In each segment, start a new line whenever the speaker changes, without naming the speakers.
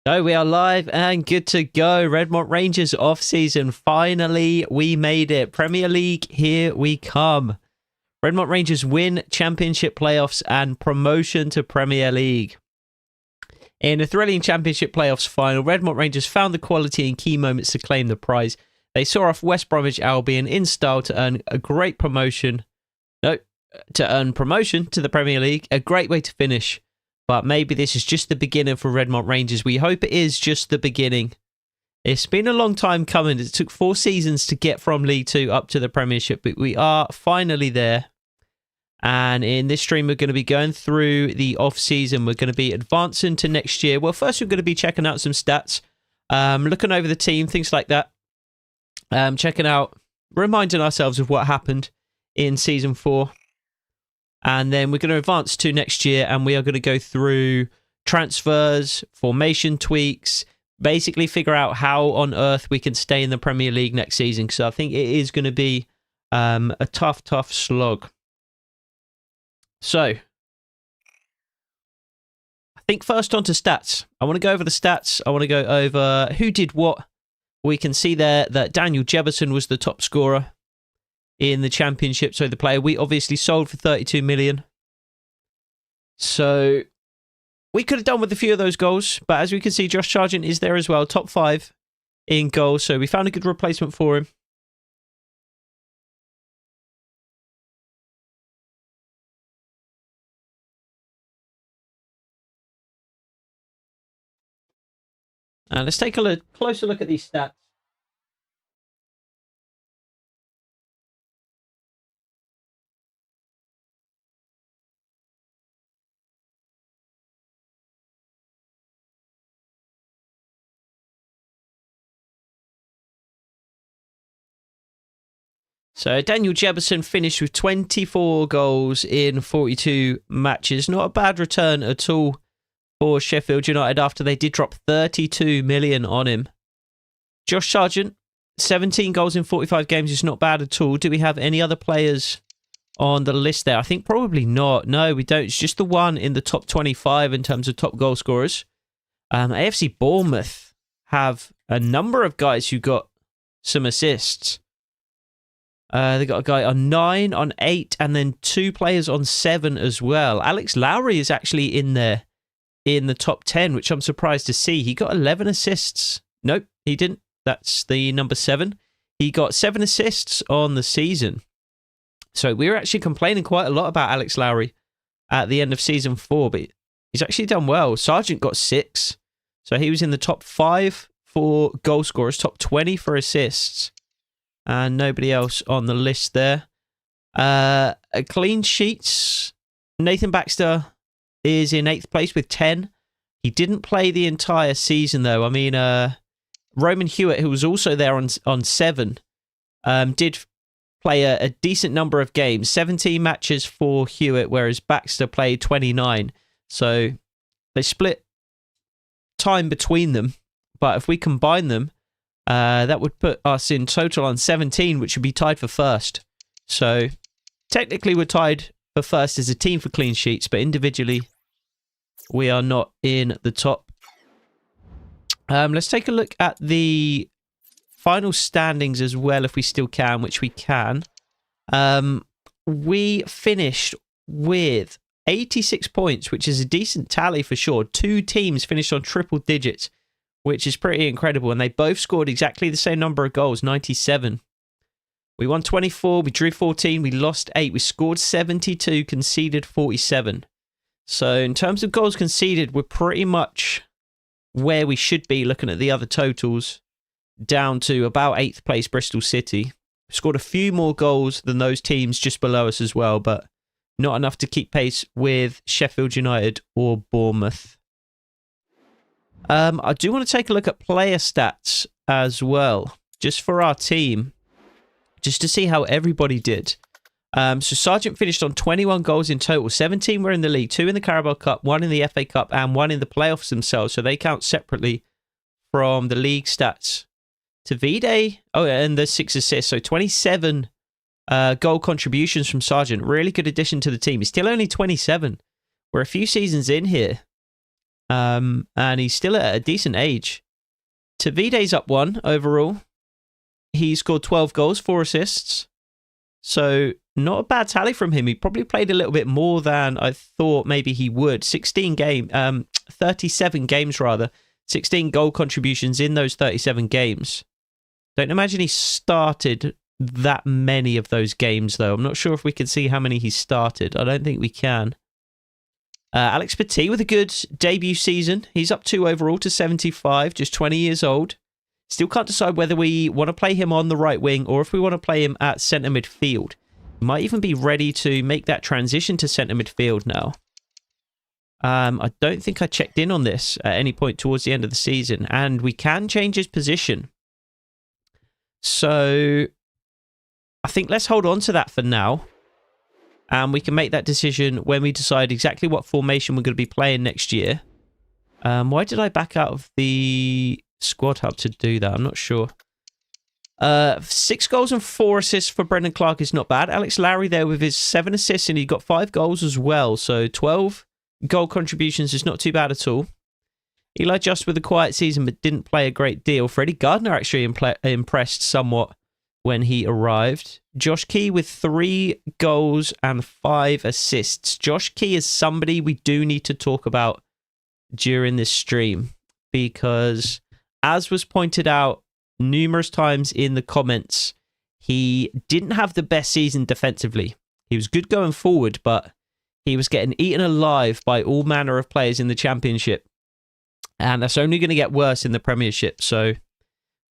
So we are live and good to go. Redmont Rangers off-season. Finally, we made it. Premier League, here we come. Redmont Rangers win championship playoffs and promotion to Premier League. In a thrilling championship playoffs final, Redmont Rangers found the quality in key moments to claim the prize. They saw off West Bromwich Albion in style to earn a great promotion. To earn promotion to the Premier League. A great way to finish. But maybe this is just the beginning for Redmont Rangers. We hope it is just the beginning. It's been a long time coming. It took 4 seasons to get from League 2 up to the Premiership, but we are finally there. And in this stream, we're going to be going through the off-season. We're going to be advancing to next year. Well, first, we're going to be checking out some stats, looking over the team, things like that. Checking out, reminding ourselves of what happened in Season 4. And then we're going to advance to next year, and we are going to go through transfers, formation tweaks, basically figure out how on earth we can stay in the Premier League next season. So I think it is going to be a tough slog. So I think first on to stats. I want to go over the stats. I want to go over who did what. We can see there that Daniel Jefferson was the top scorer in the championship, so the player we obviously sold for 32 million. So we could have done with a few of those goals, but as we can see, Josh Sargent is there as well, top 5 in goals, so we found a good replacement for him. Let's take a closer look at these stats. So Daniel Jefferson finished with 24 goals in 42 matches. Not a bad return at all for Sheffield United after they did drop 32 million on him. Josh Sargent, 17 goals in 45 games is not bad at all. Do we have any other players on the list there? I think probably not. No, we don't. It's just the one in the top 25 in terms of top goal scorers. AFC Bournemouth have a number of guys who got some assists. They got a guy on 9, on 8, and then 2 players on 7 as well. Alex Lowry is actually in there in the top 10, which I'm surprised to see. He got 11 assists. Nope, he didn't. That's the number 7. He got 7 assists on the season. So we were actually complaining quite a lot about Alex Lowry at the end of Season 4, but he's actually done well. Sargent got 6. So he was in the top 5 for goal scorers, top 20 for assists. And nobody else on the list there. Clean sheets. Nathan Baxter is in 8th place with 10. He didn't play the entire season, though. I mean, Roman Hewitt, who was also there on 7, did play a decent number of games. 17 matches for Hewitt, whereas Baxter played 29. So they split time between them. But if we combine them, that would put us in total on 17, which would be tied for first. So technically we're tied for first as a team for clean sheets, but individually we are not in the top. Let's take a look at the final standings as well, if we still can, which we can. We finished with 86 points, which is a decent tally for sure. 2 teams finished on triple digits, which is pretty incredible. And they both scored exactly the same number of goals, 97. We won 24, we drew 14, we lost 8, we scored 72, conceded 47. So in terms of goals conceded, we're pretty much where we should be looking at the other totals, down to about 8th place Bristol City. Scored a few more goals than those teams just below us as well, but not enough to keep pace with Sheffield United or Bournemouth. I do want to take a look at player stats as well, just for our team, just to see how everybody did. So Sargent finished on 21 goals in total. 17 were in the league, 2 in the Carabao Cup, 1 in the FA Cup, and 1 in the playoffs themselves. So they count separately from the league stats. Tavide, and the 6 assists. So 27 goal contributions from Sargent. Really good addition to the team. He's still only 27. We're a few seasons in here. And he's still at a decent age. Tavide's up 1 overall. He scored 12 goals, 4 assists. So not a bad tally from him. He probably played a little bit more than I thought maybe he would. 37 games rather. 16 goal contributions in those 37 games. Don't imagine he started that many of those games, though. I'm not sure if we can see how many he started. I don't think we can. Alex Petit with a good debut season. He's up 2 overall to 75, just 20 years old. Still can't decide whether we want to play him on the right wing or if we want to play him at centre midfield. Might even be ready to make that transition to centre midfield now. I don't think I checked in on this at any point towards the end of the season, and we can change his position. So I think let's hold on to that for now, and we can make that decision when we decide exactly what formation we're going to be playing next year. Why did I back out of the squad hub to do that? I'm not sure. 6 goals and 4 assists for Brendan Clark is not bad. Alex Lowry there with his 7 assists, and he got 5 goals as well. So 12 goal contributions is not too bad at all. Eli Just with a quiet season but didn't play a great deal. Freddie Gardner actually impressed somewhat when he arrived. Josh Key with 3 goals and 5 assists. Josh Key is somebody we do need to talk about during this stream, because as was pointed out numerous times in the comments, he didn't have the best season defensively. He was good going forward, but he was getting eaten alive by all manner of players in the Championship. And that's only going to get worse in the Premiership. So,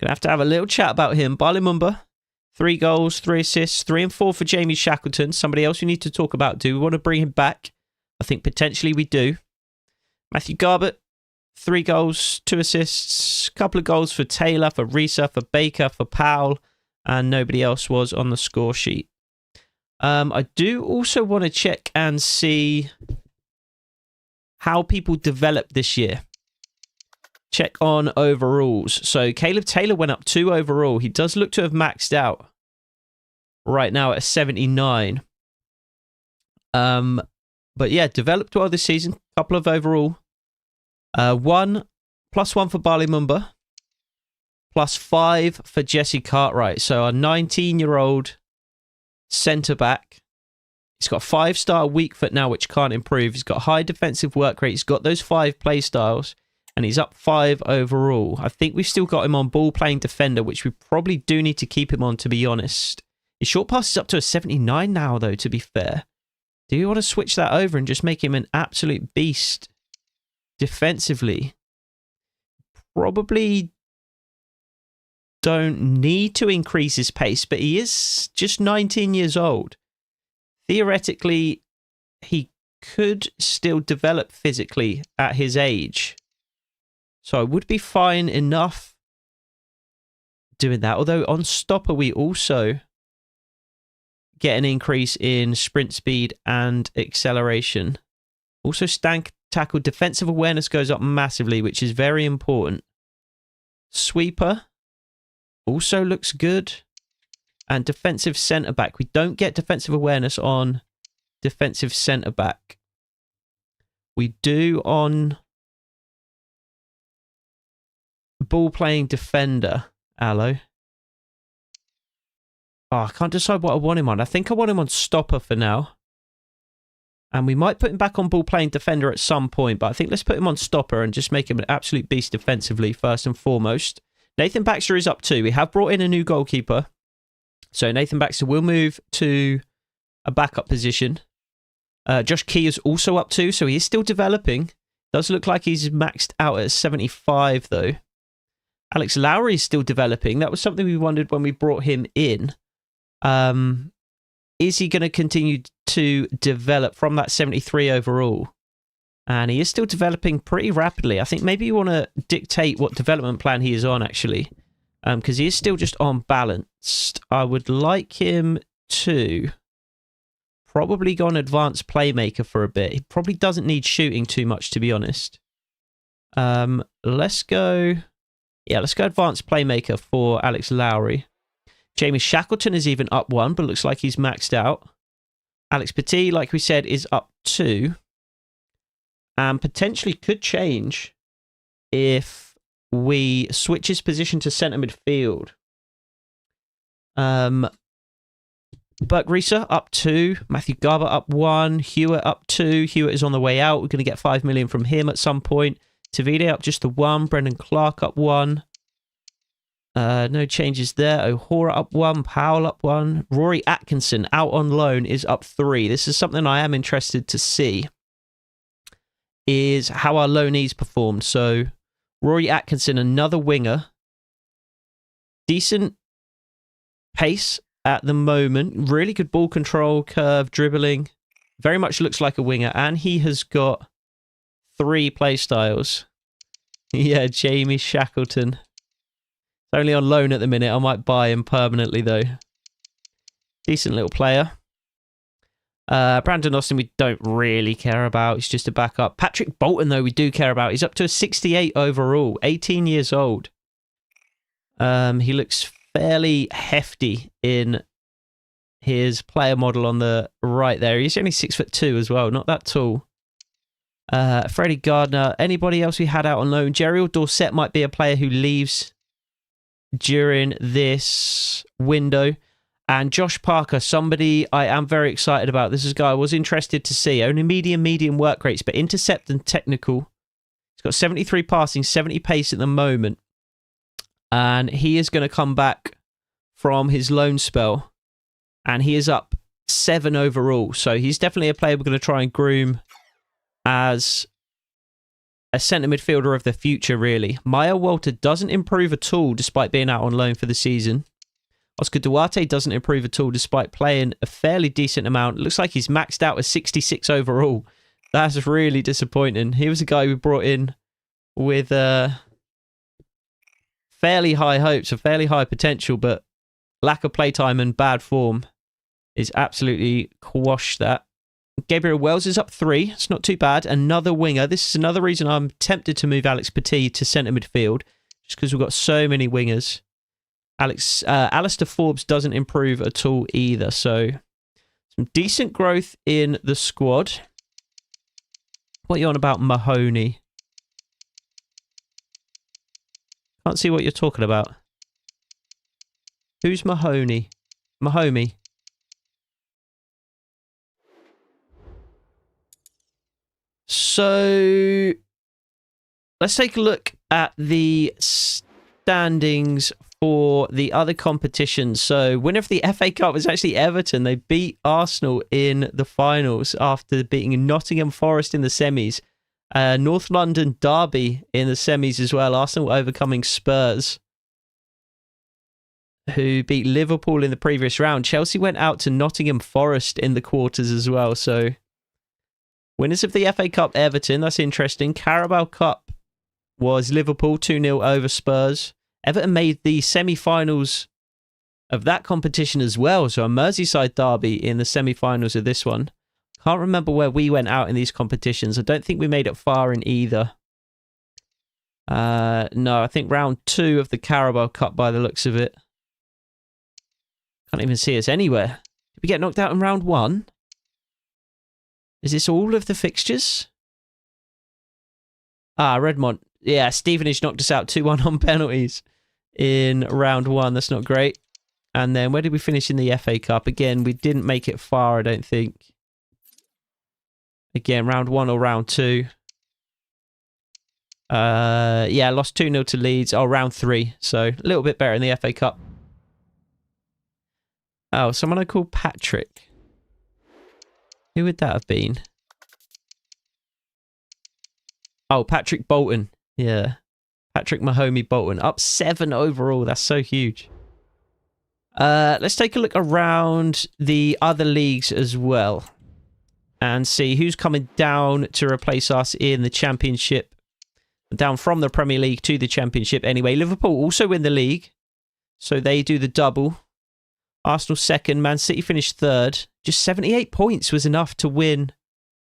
going to have a little chat about him. Bali Mumba, 3 goals, 3 assists, 3 and 4 for Jamie Shackleton. Somebody else we need to talk about. Do we want to bring him back? I think potentially we do. Matthew Garbett, 3 goals, 2 assists, a couple of goals for Taylor, for Risa, for Baker, for Powell, and nobody else was on the score sheet. I do also want to check and see how people developed this year. Check on overalls. So Caleb Taylor went up 2 overall. He does look to have maxed out right now at a 79. But yeah, developed well this season. Couple of overall. 1 +1 for Bali Mumba. +5 for Jesse Cartwright. So a 19-year-old centre-back. He's got a 5-star weak foot now, which can't improve. He's got high defensive work rate. He's got those 5 play styles. And he's up 5 overall. I think we've still got him on ball-playing defender, which we probably do need to keep him on, to be honest. His short pass is up to a 79 now, though, to be fair. Do you want to switch that over and just make him an absolute beast defensively? Probably don't need to increase his pace, but he is just 19 years old. Theoretically, he could still develop physically at his age. So I would be fine enough doing that. Although on stopper, we also get an increase in sprint speed and acceleration. Also, stank tackle defensive awareness goes up massively, which is very important. Sweeper also looks good. And defensive centre-back. We don't get defensive awareness on defensive centre-back. We do on ball-playing defender. Aloe. Oh, I can't decide what I want him on. I think I want him on stopper for now. And we might put him back on ball-playing defender at some point, but I think let's put him on stopper and just make him an absolute beast defensively, first and foremost. Nathan Baxter is up 2. We have brought in a new goalkeeper. So Nathan Baxter will move to a backup position. Josh Key is also up 2, so he is still developing. Does look like he's maxed out at 75, though. Alex Lowry is still developing. That was something we wondered when we brought him in. Is he going to continue to develop from that 73 overall? And he is still developing pretty rapidly. I think maybe you want to dictate what development plan he is on, actually. Because he is still just unbalanced. I would like him to probably go on advanced playmaker for a bit. He probably doesn't need shooting too much, to be honest. Let's go... Yeah, let's go advanced playmaker for Alex Lowry. Jamie Shackleton is even up 1, but looks like he's maxed out. Alex Petit, like we said, is up 2. and potentially could change if we switch his position to centre midfield. Burke Reeser up 2, Matthew Garber up 1, Hewitt up 2. Hewitt is on the way out. We're going to get 5 million from him at some point. Tavide up just the 1, Brendan Clark up 1. No changes there. O'Hara up 1, Powell up 1. Rory Atkinson out on loan is up 3. This is something I am interested to see, is how our loanees performed. So Rory Atkinson, another winger. Decent pace at the moment. Really good ball control, curve, dribbling. Very much looks like a winger. And he has got 3 play styles. Yeah, Jamie Shackleton. It's only on loan at the minute. I might buy him permanently, though. Decent little player. Brandon Austin, we don't really care about. He's just a backup. Patrick Bolton, though, we do care about. He's up to a 68 overall. 18 years old. He looks fairly hefty in his player model on the right there. He's only 6'2" as well. Not that tall. Freddie Gardner. Anybody else we had out on loan? Jerry Dorset might be a player who leaves during this window. And Josh Parker, somebody I am very excited about. This is a guy I was interested to see. Only medium work rates, but intercept and technical. He's got 73 passing, 70 pace at the moment. And he is going to come back from his loan spell. And he is up 7 overall. So he's definitely a player we're going to try and groom as a centre midfielder of the future, really. Maya Walter doesn't improve at all despite being out on loan for the season. Oscar Duarte doesn't improve at all despite playing a fairly decent amount. Looks like he's maxed out at 66 overall. That's really disappointing. He was a guy we brought in with fairly high hopes, a fairly high potential, but lack of playtime and bad form is absolutely quashed that. Gabriel Wells is up 3. It's not too bad. Another winger. This is another reason I'm tempted to move Alex Petit to centre midfield, just because we've got so many wingers. Alistair Forbes doesn't improve at all either, so some decent growth in the squad. What are you on about Mahoney? Can't see what you're talking about. Who's Mahoney? Mahomey. So let's take a look at the standings for the other competitions. So winner of the FA Cup was actually Everton. They beat Arsenal in the finals after beating Nottingham Forest in the semis. North London derby in the semis as well. Arsenal overcoming Spurs, who beat Liverpool in the previous round. Chelsea went out to Nottingham Forest in the quarters as well. So winners of the FA Cup, Everton. That's interesting. Carabao Cup was Liverpool 2-0 over Spurs. Everton made the semi-finals of that competition as well. So a Merseyside derby in the semi-finals of this one. Can't remember where we went out in these competitions. I don't think we made it far in either. No, I think round 2 of the Carabao Cup by the looks of it. Can't even see us anywhere. Did we get knocked out in round 1? Is this all of the fixtures? Redmont. Yeah, Stevenage knocked us out 2-1 on penalties in round 1. That's not great. And then where did we finish in the FA Cup? Again, we didn't make it far, I don't think. Again, round 1 or round 2. Yeah, lost 2-0 to Leeds. Oh, round 3. So a little bit better in the FA Cup. Oh, someone I called Patrick. Who would that have been? Oh, Patrick Bolton. Yeah. Patrick Mahomey Bolton. Up 7 overall. That's so huge. Let's take a look around the other leagues as well. And see who's coming down to replace us in the Championship. Down from the Premier League to the Championship. Anyway, Liverpool also win the league. So they do the double. Arsenal 2nd. Man City finished 3rd. Just 78 points was enough to win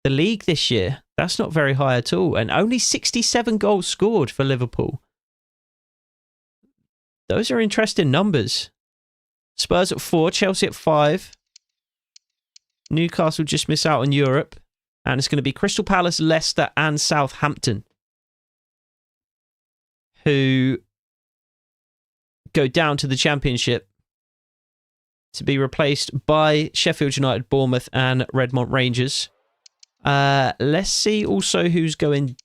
the league this year. That's not very high at all. And only 67 goals scored for Liverpool. Those are interesting numbers. Spurs at 4. Chelsea at 5. Newcastle just miss out on Europe. And it's going to be Crystal Palace, Leicester, and Southampton, who go down to the Championship to be replaced by Sheffield United, Bournemouth, and Redmont Rangers. Let's see also who's going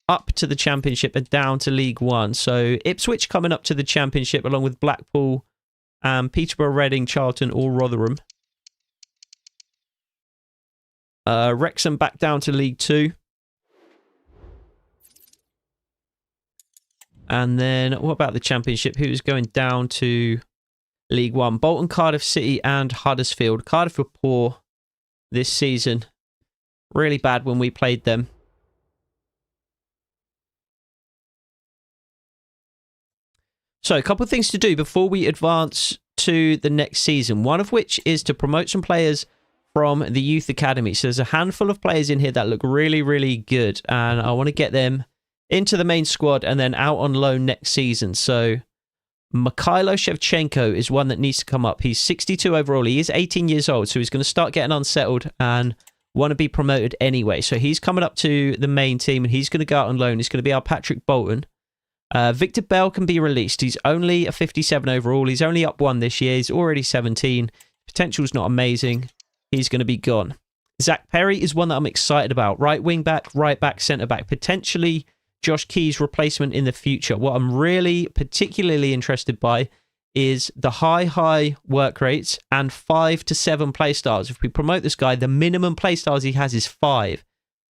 up to the Championship and down to League One. So Ipswich coming up to the Championship along with Blackpool, Peterborough, Reading, Charlton, or Rotherham. Wrexham back down to League 2. And then what about the Championship? Who's going down to League 1? Bolton, Cardiff City, and Huddersfield. Cardiff were poor this season. Really bad when we played them. So a couple of things to do before we advance to the next season. One of which is to promote some players from the youth academy. So there's a handful of players in here that look really, really good. And I want to get them into the main squad and then out on loan next season. So Mikhailo Shevchenko is one that needs to come up. He's 62 overall. He is 18 years old. So he's going to start getting unsettled and want to be promoted anyway. So he's coming up to the main team and he's going to go out on loan. He's going to be our Patrick Bolton. Victor Bell can be released. He's only a 57 overall. He's only up 1 this year. He's already 17. Potential's not amazing. He's going to be gone. Zach Perry is one that I'm excited about. Right wing back, right back, centre back. Potentially Josh Key's replacement in the future. What I'm really particularly interested by is the high work rates and 5 to 7 play styles. If we promote this guy, the minimum play styles he has is 5,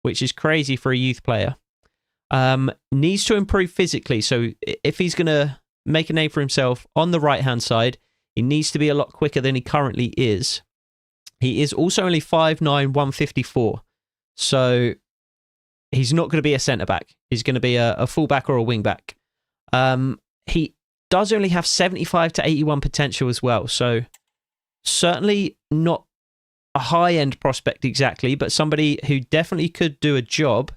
which is crazy for a youth player. Needs to improve physically. So if he's going to make a name for himself on the right-hand side, he needs to be a lot quicker than he currently is. He is also only 5'9", 154. So he's not going to be a centre-back. He's going to be a full-back or a wing-back. He does only have 75 to 81 potential as well. So certainly not a high-end prospect exactly, but somebody who definitely could do a job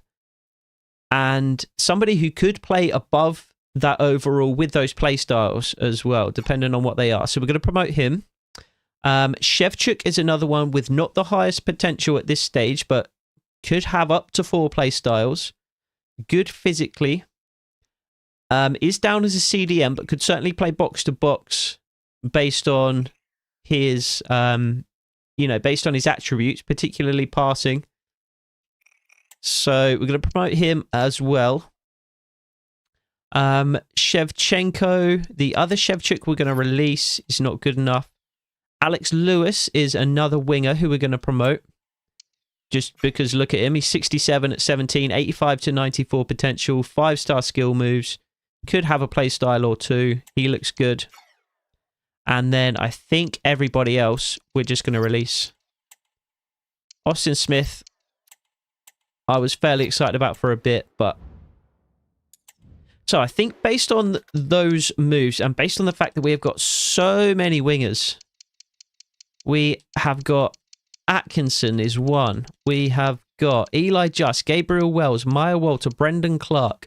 and somebody who could play above that overall with those play styles as well, depending on what they are. So we're going to promote him. Shevchuk is another one with not the highest potential at this stage, but could have up to 4 play styles. Good physically. Is down as a CDM, but could certainly play box to box based on his, based on his attributes, particularly passing. So we're going to promote him as well. Shevchenko, the other Shevchuk we're going to release, is not good enough. Alex Lewis is another winger who we're going to promote. Just because look at him, he's 67 at 17, 85 to 94 potential, 5-star skill moves. Could have a play style or 2. He looks good. And then I think everybody else we're just going to release. Austin Smith, I was fairly excited about for a bit, but... So I think based on those moves and based on the fact that we have got so many wingers, we have got Atkinson is one. We have got Eli Just, Gabriel Wells, Maya Walter, Brendan Clark,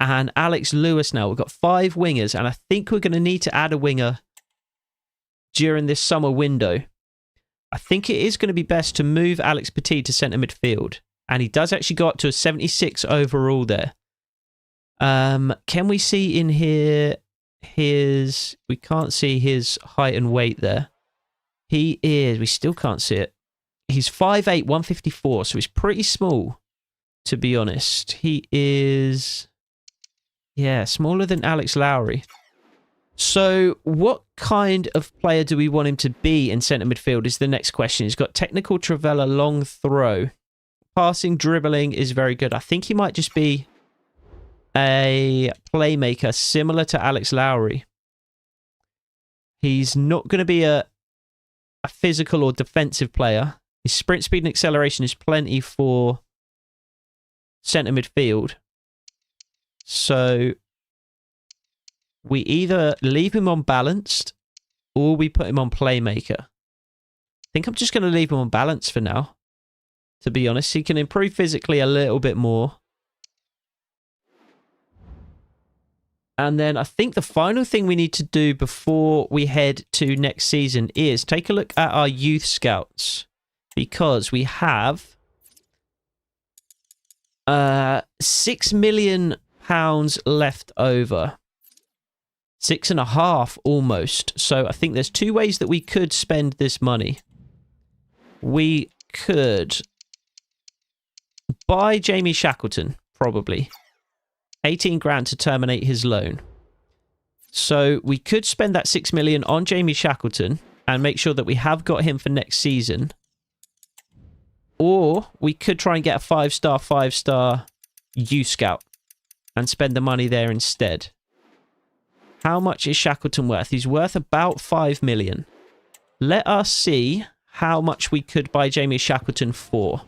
and Alex Lewis now. We've got 5 wingers, and I think we're going to need to add a winger during this summer window. I think it is going to be best to move Alex Petit to centre midfield. And he does actually go up to a 76 overall there. Can we see in here his... We can't see his height and weight there. He is... We still can't see it. He's 5'8", 154, so he's pretty small, to be honest. He is... Yeah, smaller than Alex Lowry. So what kind of player do we want him to be in centre midfield is the next question. He's got technical, Trivela, long throw. Passing, dribbling is very good. I think he might just be a playmaker similar to Alex Lowry. He's not going to be a physical or defensive player. His sprint speed and acceleration is plenty for centre midfield. So we either leave him on balanced or we put him on playmaker. I think I'm just going to leave him on balance for now. To be honest, he can improve physically a little bit more. And then I think the final thing we need to do before we head to next season is take a look at our youth scouts. Because we have £6 million left over. 6.5 almost. So I think there's two ways that we could spend this money. We could buy Jamie Shackleton, probably. 18 grand to terminate his loan. So we could spend that 6 million on Jamie Shackleton and make sure that we have got him for next season. Or we could try and get a 5-star youth scout and spend the money there instead. How much is Shackleton worth? He's worth about 5 million. Let us see how much we could buy Jamie Shackleton for.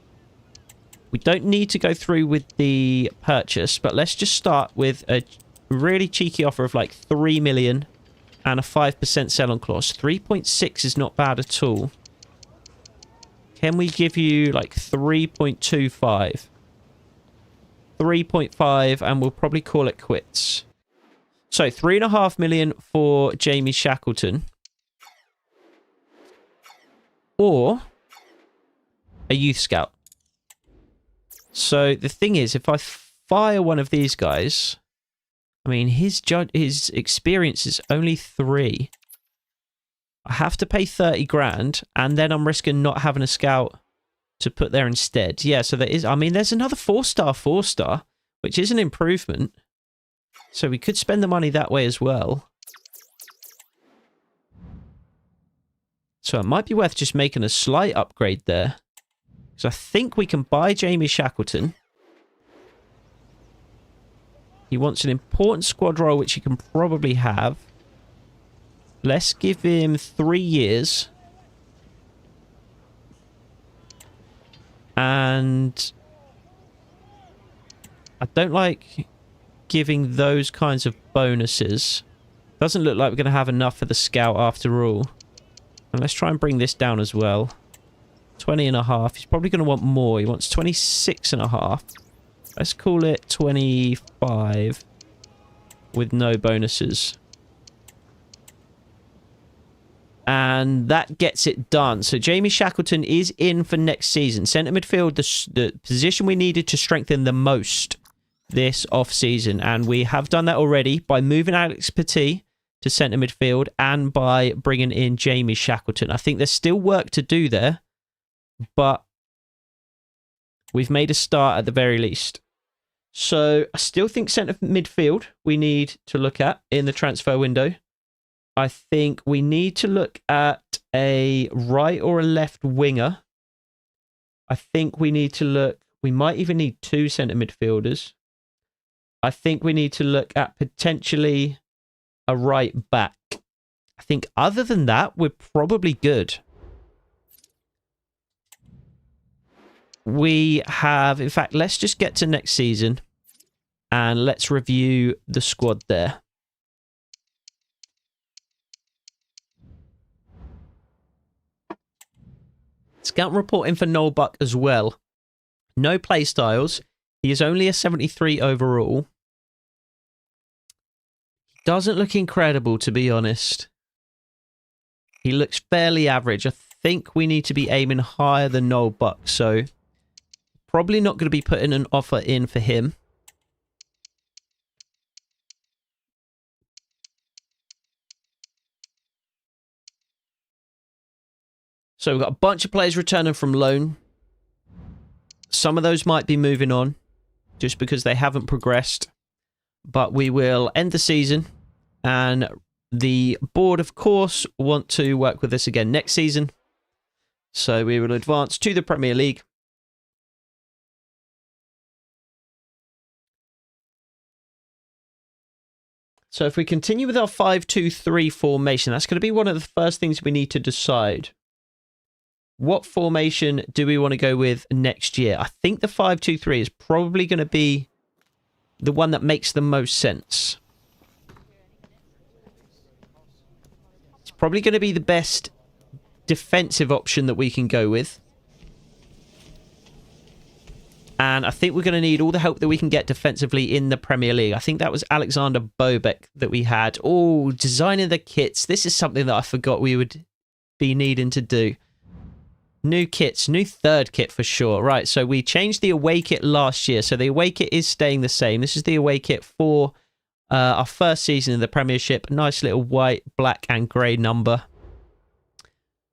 We don't need to go through with the purchase, but let's just start with a really cheeky offer of like 3 million and a 5% sell-on clause. 3.6 is not bad at all. Can we give you like 3.25? 3.5 and we'll probably call it quits. So 3.5 million for Jamie Shackleton. Or a youth scout. So the thing is, if I fire one of these guys, I mean, his experience is only 3. I have to pay 30 grand, and then I'm risking not having a scout to put there instead. Yeah, so there is, I mean, there's another 4-star, which is an improvement. So we could spend the money that way as well. So it might be worth just making a slight upgrade there. So I think we can buy Jamie Shackleton. He wants an important squad role, which he can probably have. Let's give him 3 years. And I don't like giving those kinds of bonuses. Doesn't look like we're going to have enough for the scout after all. And let's try and bring this down as well. 20.5. He's probably going to want more. He wants 26.5. Let's call it 25 with no bonuses. And that gets it done. So Jamie Shackleton is in for next season. Centre midfield, the position we needed to strengthen the most this off-season. And we have done that already by moving Alex Petit to centre midfield and by bringing in Jamie Shackleton. I think there's still work to do there, but we've made a start at the very least. So I still think centre midfield we need to look at in the transfer window. I think we need to look at a right or a left winger. I think we need to look, we might even need 2 centre midfielders. I think we need to look at potentially a right back. I think other than that, we're probably good. We have, in fact, let's just get to next season and let's review the squad there. Scout reporting for Noel Buck as well. No play styles. He is only a 73 overall. Doesn't look incredible, to be honest. He looks fairly average. I think we need to be aiming higher than Noel Buck, so probably not going to be putting an offer in for him. So we've got a bunch of players returning from loan. Some of those might be moving on just because they haven't progressed. But we will end the season. And the board, of course, want to work with us again next season. So we will advance to the Premier League. So if we continue with our 5-2-3 formation, that's going to be one of the first things we need to decide. What formation do we want to go with next year? I think the 5-2-3 is probably going to be the one that makes the most sense. It's probably going to be the best defensive option that we can go with. And I think we're going to need all the help that we can get defensively in the Premier League. I think that was Alexander Bobek that we had. Oh, designing the kits. This is something that I forgot we would be needing to do. New kits, new third kit for sure. Right, so we changed the away kit last year. So the away kit is staying the same. This is the away kit for our first season in the Premiership. Nice little white, black, and grey number.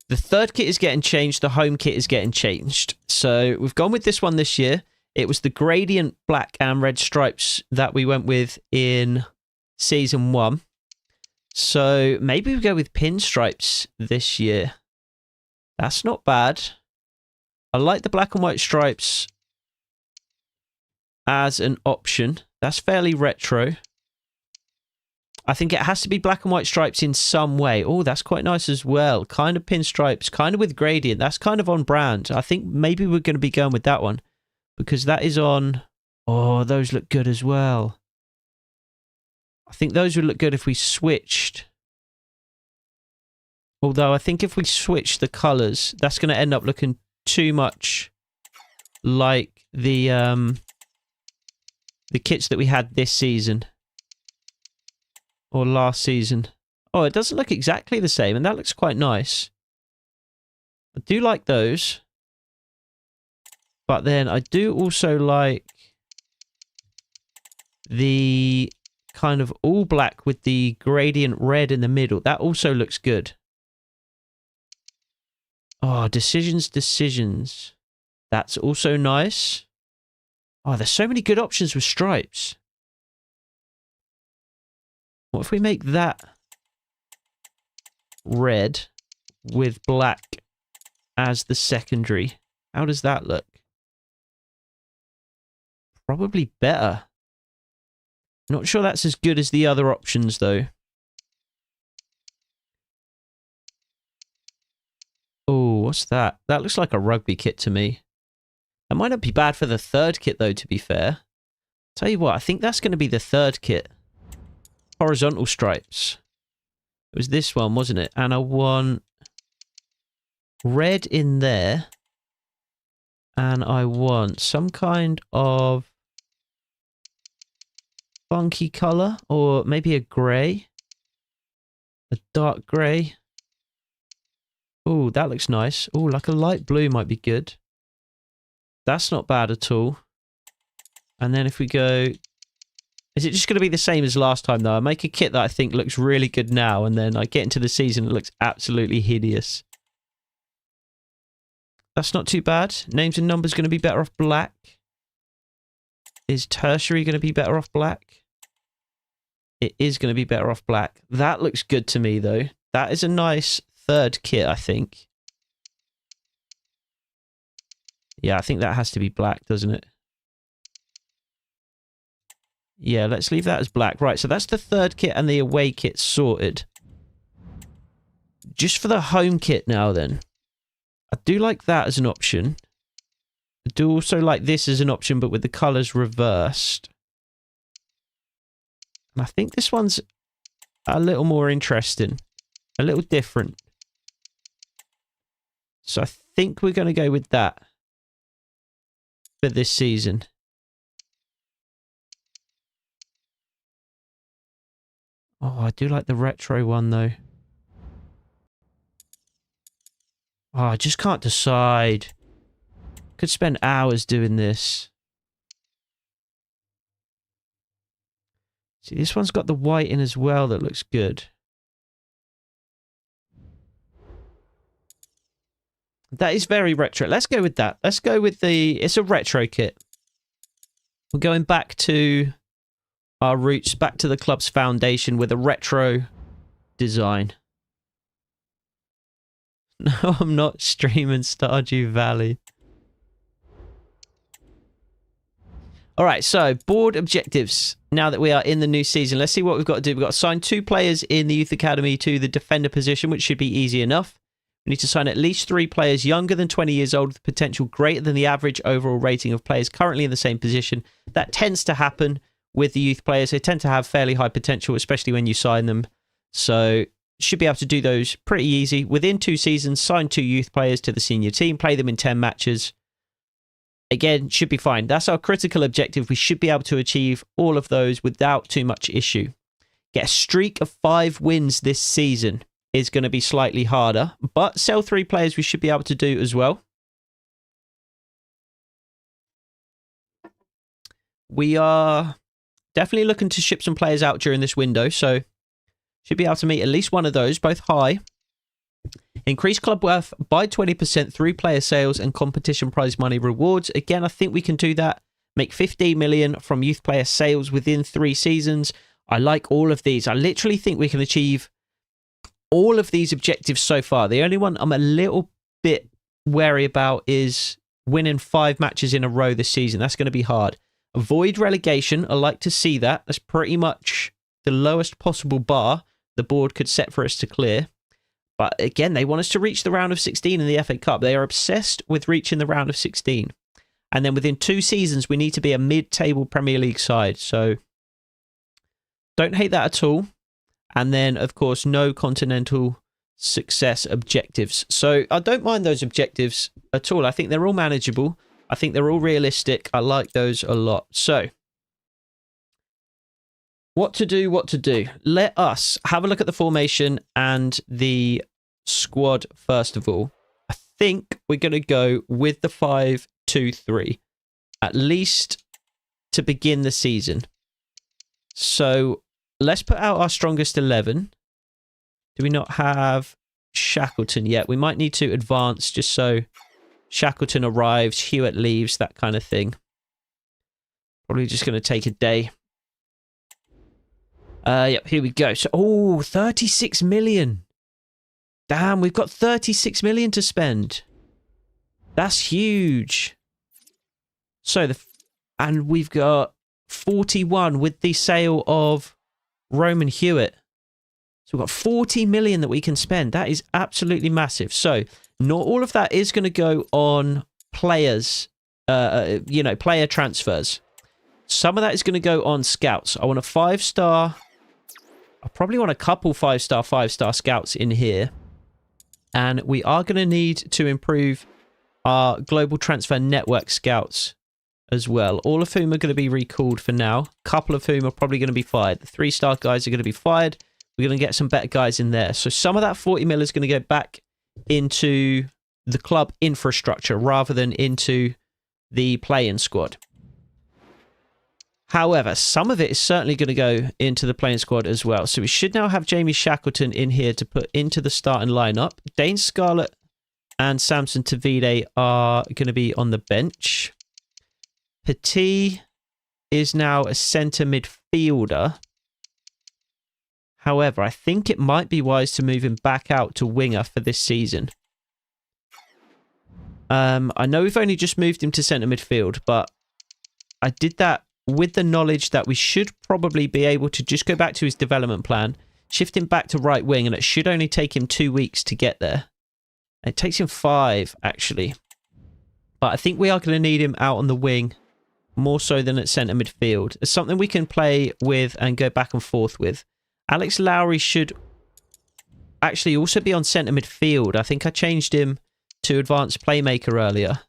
The third kit is getting changed. The home kit is getting changed. So we've gone with this one this year. It was the gradient black and red stripes that we went with in Season 1. So maybe we go with pinstripes this year. That's not bad. I like the black and white stripes as an option. That's fairly retro. I think it has to be black and white stripes in some way. Oh, that's quite nice as well. Kind of pinstripes, kind of with gradient. That's kind of on brand. I think maybe we're going to be going with that one because that is on... Oh, those look good as well. I think those would look good if we switched... Although I think if we switch the colours, that's going to end up looking too much like the kits that we had this season. Or last season. Oh, it doesn't look exactly the same, and that looks quite nice. I do like those. But then I do also like the kind of all black with the gradient red in the middle. That also looks good. Oh, decisions. That's also nice. Oh, there's so many good options with stripes. What if we make that red with black as the secondary? How does that look? Probably better. Not sure that's as good as the other options, though. Oh, what's that? That looks like a rugby kit to me. That might not be bad for the third kit, though, to be fair. Tell you what, I think that's going to be the third kit. Horizontal stripes. It was this one, wasn't it? And I want red in there. And I want some kind of funky colour. Or maybe a grey. A dark grey. Oh, that looks nice. Oh, like a light blue might be good. That's not bad at all. And then if we go... Is it just going to be the same as last time, though? I make a kit that I think looks really good now, and then I get into the season, it looks absolutely hideous. That's not too bad. Names and numbers going to be better off black. Is tertiary going to be better off black? It is going to be better off black. That looks good to me, though. That is a nice third kit, I think. Yeah, I think that has to be black, doesn't it? Yeah, let's leave that as black. Right, so that's the third kit and the away kit sorted. Just for the home kit now, then. I do like that as an option. I do also like this as an option, but with the colours reversed. And I think this one's a little more interesting. A little different. So I think we're going to go with that for this season. Oh, I do like the retro one, though. Oh, I just can't decide. Could spend hours doing this. See, this one's got the white in as well that looks good. That is very retro. Let's go with that. Let's go with the... It's a retro kit. We're going back to our roots, back to the club's foundation with a retro design. No, I'm not streaming Stardew Valley. Alright, so board objectives. Now that we are in the new season, let's see what we've got to do. We've got to assign 2 players in the youth academy to the defender position, which should be easy enough. We need to assign at least 3 players younger than 20 years old with potential greater than the average overall rating of players currently in the same position. That tends to happen with the youth players. They tend to have fairly high potential, especially when you sign them. So should be able to do those pretty easy. Within 2 seasons, sign 2 youth players to the senior team, play them in 10 matches. Again, should be fine. That's our critical objective. We should be able to achieve all of those without too much issue. Get a streak of 5 wins this season is going to be slightly harder. But sell 3 players we should be able to do as well. We are definitely looking to ship some players out during this window, so should be able to meet at least one of those, both high. Increase club worth by 20% through player sales and competition prize money rewards. Again, I think we can do that. Make 15 million from youth player sales within 3 seasons. I like all of these. I literally think we can achieve all of these objectives so far. The only one I'm a little bit wary about is winning 5 matches in a row this season. That's going to be hard. Avoid relegation. I like to see that. That's pretty much the lowest possible bar the board could set for us to clear. But again, they want us to reach the round of 16 in the FA Cup. They are obsessed with reaching the round of 16. And then within 2 seasons, we need to be a mid-table Premier League side. So don't hate that at all. And then, of course, no continental success objectives. So I don't mind those objectives at all. I think they're all manageable. I think they're all realistic. I like those a lot. So what to do? Let us have a look at the formation and the squad first of all. I think we're going to go with the 5-2-3, at least to begin the season. So let's put out our strongest 11. Do we not have Shackleton yet? We might need to advance just so Shackleton arrives, Hewitt leaves, that kind of thing. Probably just going to take a day. Yep, here we go. So, 36 million. Damn, we've got 36 million to spend. That's huge. So, and we've got 41 with the sale of Roman Hewitt. So we've got 40 million that we can spend. That is absolutely massive. So not all of that is going to go on players, player transfers. Some of that is going to go on scouts. I want a 5-star. I probably want a couple 5-star scouts in here. And we are going to need to improve our global transfer network scouts as well. All of whom are going to be recalled for now. A couple of whom are probably going to be fired. The 3-star guys are going to be fired. We're going to get some better guys in there. So some of that 40 mil is going to go back into the club infrastructure rather than into the playing squad. However, some of it is certainly going to go into the playing squad as well. So we should now have Jamie Shackleton in here to put into the starting lineup. Dane Scarlett and Samson Tavide are going to be on the bench. Petit is now a centre midfielder. However, I think it might be wise to move him back out to winger for this season. I know we've only just moved him to centre midfield, but I did that with the knowledge that we should probably be able to just go back to his development plan, shift him back to right wing, and it should only take him 2 weeks to get there. It takes him 5, actually. But I think we are going to need him out on the wing more so than at centre midfield. It's something we can play with and go back and forth with. Alex Lowry should actually also be on centre midfield. I think I changed him to advanced playmaker earlier.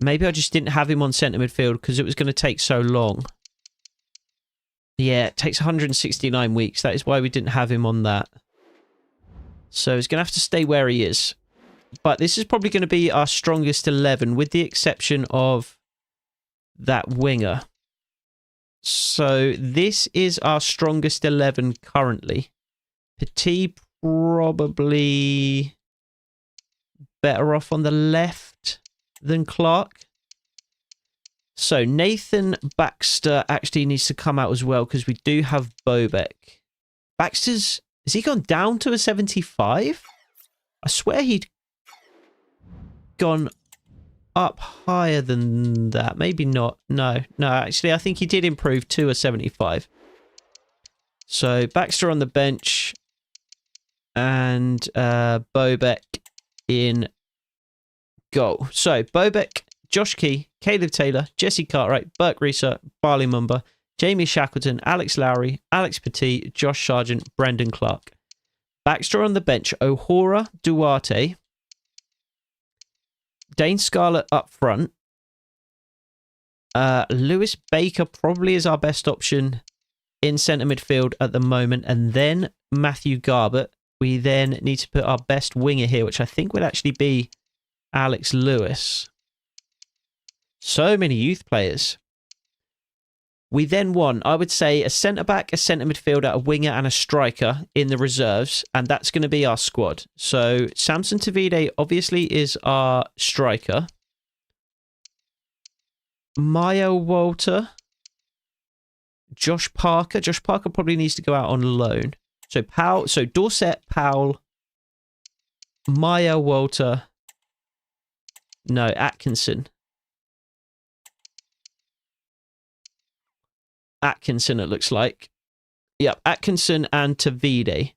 Maybe I just didn't have him on centre midfield because it was going to take so long. Yeah, it takes 169 weeks. That is why we didn't have him on that. So he's going to have to stay where he is. But this is probably going to be our strongest 11 with the exception of that winger. So this is our strongest 11 currently. Petit probably better off on the left than Clark. So Nathan Baxter actually needs to come out as well because we do have Bobek. Baxter's... Has he gone down to a 75? I swear he'd gone up higher than that. Maybe not. No, actually, I think he did improve to a 75. So Baxter on the bench and Bobek in goal. So Bobek, Josh Key, Caleb Taylor, Jesse Cartwright, Burke Reeser, Barley Mumba, Jamie Shackleton, Alex Lowry, Alex Petit, Josh Sargent, Brendan Clark. Baxter on the bench, O'Hora, Duarte, Dane Scarlett up front. Lewis Baker probably is our best option in centre midfield at the moment. And then Matthew Garbett We then need to put our best winger here, which I think would actually be Alex Lewis. So many youth players. We then want, I would say, a centre-back, a centre midfielder, a winger, and a striker in the reserves, and that's going to be our squad. So Samson Tavide obviously is our striker. Maya Walter. Josh Parker. Josh Parker probably needs to go out on loan. So Dorset, Powell, Maya Walter. No, Atkinson. Atkinson, it looks like. Yep, Atkinson and Tavide.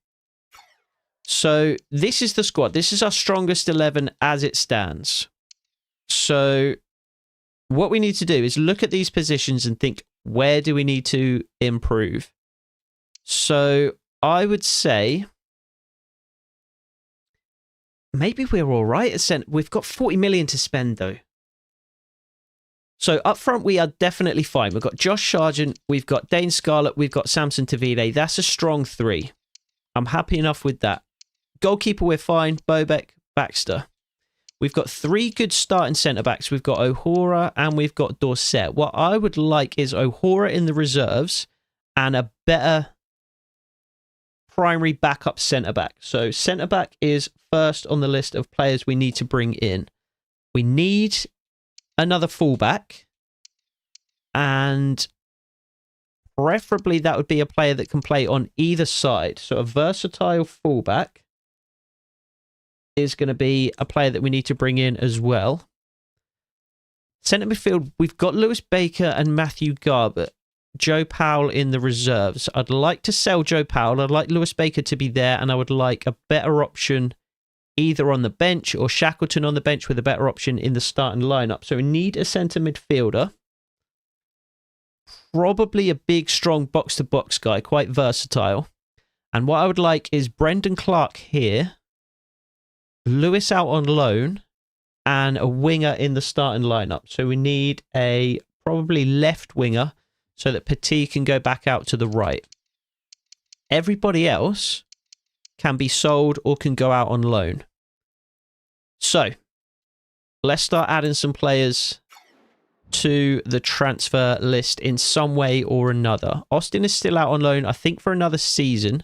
So this is the squad. This is our strongest 11 as it stands. So what we need to do is look at these positions and think, where do we need to improve? So I would say maybe we're all right. We've got 40 million to spend, though. So up front, we are definitely fine. We've got Josh Sargent, we've got Dane Scarlett, we've got Samson Tavide. That's a strong 3. I'm happy enough with that. Goalkeeper, we're fine. Bobek, Baxter. We've got 3 good starting centre-backs. We've got O'Hora and we've got Dorset. What I would like is O'Hora in the reserves and a better primary backup centre-back. So centre-back is first on the list of players we need to bring in. We need another fullback, and preferably that would be a player that can play on either side. So a versatile fullback is going to be a player that we need to bring in as well. Centre midfield, we've got Lewis Baker and Matthew Garbutt. Joe Powell in the reserves. I'd like to sell Joe Powell. I'd like Lewis Baker to be there, and I would like a better option either on the bench or Shackleton on the bench with a better option in the starting lineup. So we need a centre midfielder. Probably a big, strong box-to-box guy, quite versatile. And what I would like is Brendan Clark here, Lewis out on loan, and a winger in the starting lineup. So we need a probably left winger so that Petit can go back out to the right. Everybody else can be sold or can go out on loan. So let's start adding some players to the transfer list in some way or another. Austin is still out on loan, I think, for another season.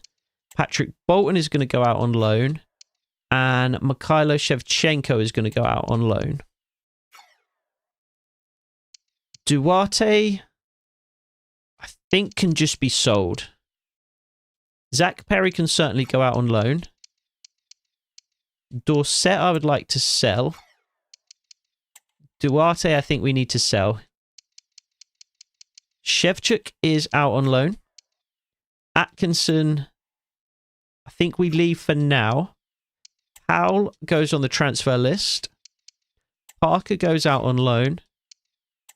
Patrick Bolton is going to go out on loan. And Mikhailo Shevchenko is going to go out on loan. Duarte, I think, can just be sold. Zach Perry can certainly go out on loan. Dorset, I would like to sell. Duarte, I think we need to sell. Shevchuk is out on loan. Atkinson, I think we leave for now. Powell goes on the transfer list. Parker goes out on loan.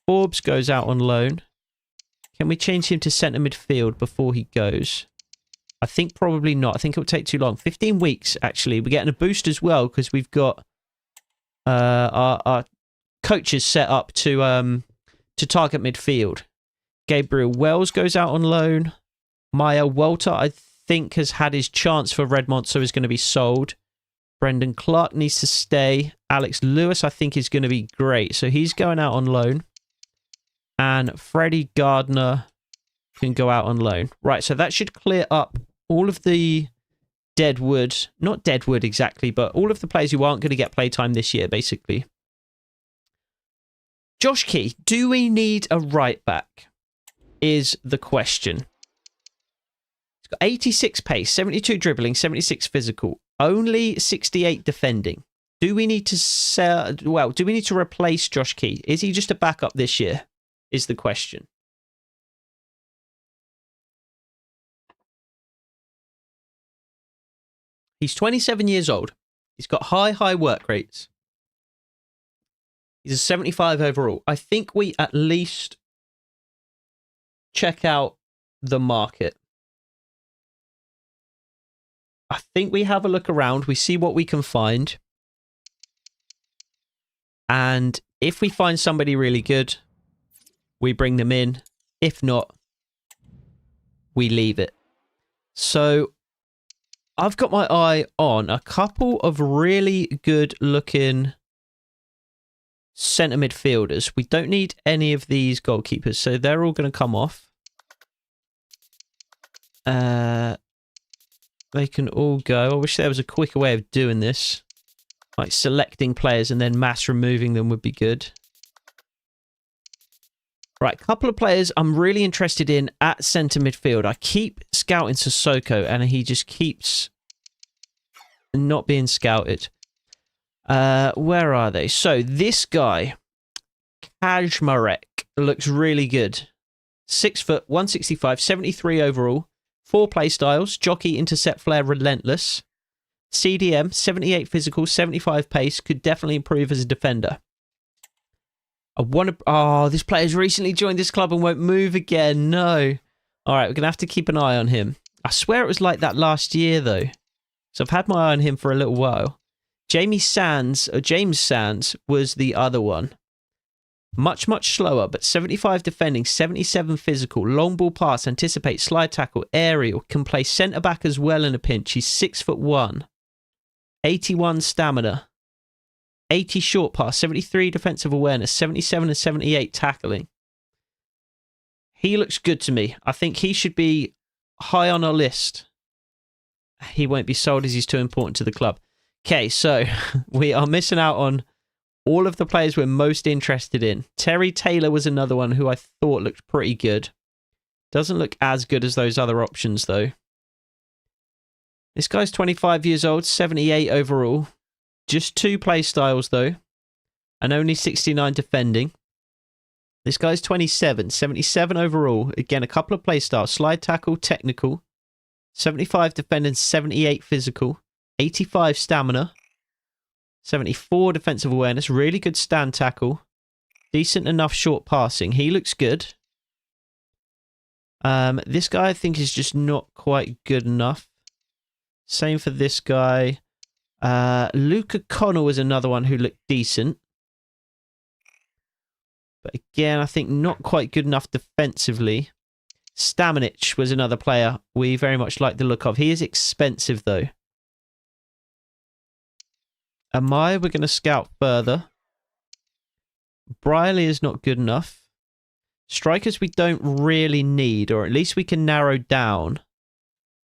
Forbes goes out on loan. Can we change him to centre midfield before he goes? I think probably not. I think it'll take too long. 15 weeks, actually. We're getting a boost as well because we've got our coaches set up to target midfield. Gabriel Wells goes out on loan. Maya Walter, I think, has had his chance for Redmont, so is going to be sold. Brendan Clark needs to stay. Alex Lewis, I think, is going to be great. So he's going out on loan. And Freddie Gardner can go out on loan. Right, so that should clear up all of the deadwood. Not deadwood exactly, but all of the players who aren't going to get playtime this year, basically. Josh Key, do we need a right back? Is the question. He's got 86 pace, 72 dribbling, 76 physical. Only 68 defending. Do we need to sell? Well, do we need to replace Josh Key? Is he just a backup this year? Is the question. He's 27 years old. He's got high work rates. He's a 75 overall. I think we at least check out the market. I think we have a look around. We see what we can find. And if we find somebody really good, we bring them in. If not, we leave it. So I've got my eye on a couple of really good looking centre midfielders. We don't need any of these goalkeepers, so they're all going to come off. They can all go. I wish there was a quicker way of doing this. Like selecting players and then mass removing them would be good. Right, a couple of players I'm really interested in at centre midfield. I keep scouting Sissoko and he just keeps not being scouted. Where are they? So this guy, Kajmarek, looks really good. 6 foot, 165, 73 overall. 4 play styles, jockey, intercept, flair, relentless. CDM, 78 physical, 75 pace, could definitely improve as a defender. I want to... Oh, this player's recently joined this club and won't move again. No. All right, we're going to have to keep an eye on him. I swear it was like that last year, though. So I've had my eye on him for a little while. James Sands was the other one. Much, much slower, but 75 defending, 77 physical, long ball pass, anticipate, slide tackle, aerial, can play centre-back as well in a pinch. He's 6'1", 81 stamina. 80 short pass, 73 defensive awareness, 77 and 78 tackling. He looks good to me. I think he should be high on our list. He won't be sold as he's too important to the club. Okay, so we are missing out on all of the players we're most interested in. Terry Taylor was another one who I thought looked pretty good. Doesn't look as good as those other options, though. This guy's 25 years old, 78 overall. Just 2 play styles, though. And only 69 defending. This guy's 27, 77 overall. Again, a couple of play styles. Slide tackle, technical. 75 defending, 78 physical. 85 stamina. 74 defensive awareness. Really good stand tackle. Decent enough short passing. He looks good. This guy, I think, is just not quite good enough. Same for this guy. Luke O'Connell was another one who looked decent. But again, I think not quite good enough defensively. Stamanic was another player we very much like the look of. He is expensive, though. Amaya, we're going to scout further. Briley is not good enough. Strikers we don't really need, or at least we can narrow down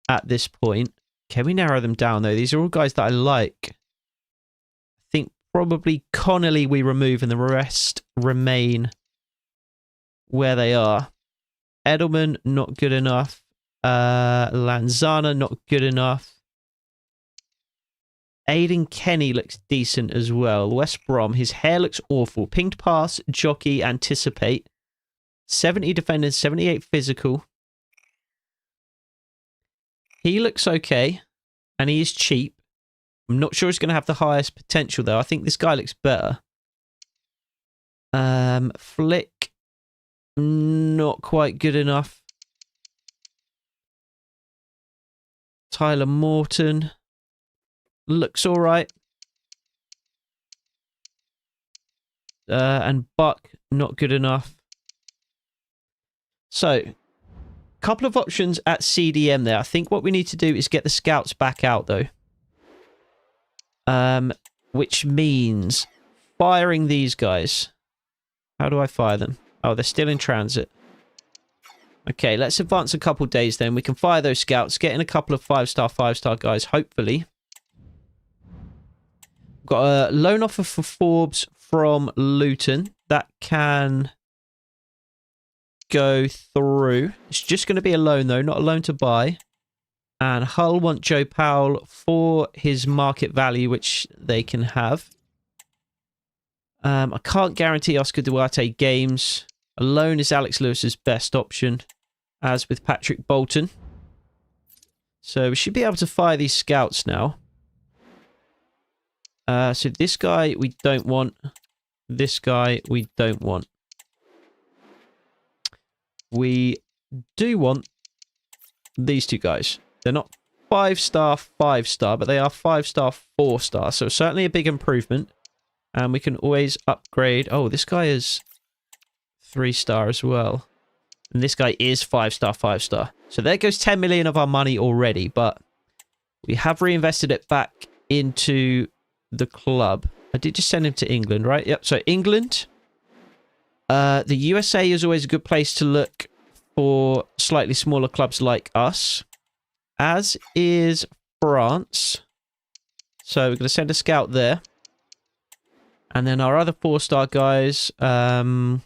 at this point. Can we narrow them down, though? These are all guys that I like. I think probably Connolly we remove and the rest remain where they are. Edelman, not good enough. Lanzana, not good enough. Aiden Kenny looks decent as well. West Brom, his hair looks awful. Pinged pass, jockey, anticipate. 70 defending, 78 physical. He looks okay, and he is cheap. I'm not sure he's going to have the highest potential, though. I think this guy looks better. Flick, not quite good enough. Tyler Morton looks all right. And Buck, not good enough. So, couple of options at CDM there. I think what we need to do is get the scouts back out, though. Which means firing these guys. How do I fire them? Oh, they're still in transit. Okay, let's advance a couple days then. We can fire those scouts, get in a couple of 5-star guys, hopefully. Got a loan offer for Forbes from Luton. That can go through. It's just going to be a loan, though, not a loan to buy. And Hull want Joe Powell for his market value, which they can have. I can't guarantee Oscar Duarte games. A loan is Alex Lewis's best option, as with Patrick Bolton. So we should be able to fire these scouts now. So this guy we don't want. This guy we don't want. We do want these 2 guys. They're not 5-star, but they are 5-star, 4-star. So certainly a big improvement. And we can always upgrade. Oh, this guy is 3-star as well. And this guy is 5-star, 5-star. So there goes 10 million of our money already. But We have reinvested it back into the club. I did just send him to England, right? Yep. So England. The USA is always a good place to look for slightly smaller clubs like us, as is France. So we're going to send a scout there. And then our other 4-star guys, I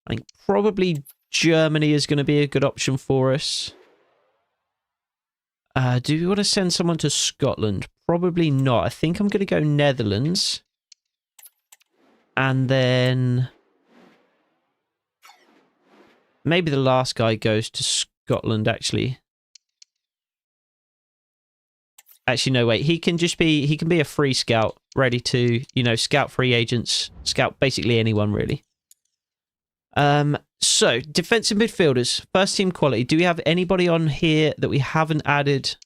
think probably Germany is going to be a good option for us. Do we want to send someone to Scotland? Probably not. I think I'm going to go Netherlands. And then maybe the last guy goes to Scotland, actually. Actually, no, wait. He can be a free scout, ready to, you know, scout free agents, scout basically anyone, really. So, defensive midfielders, first team quality. Do we have anybody on here that we haven't added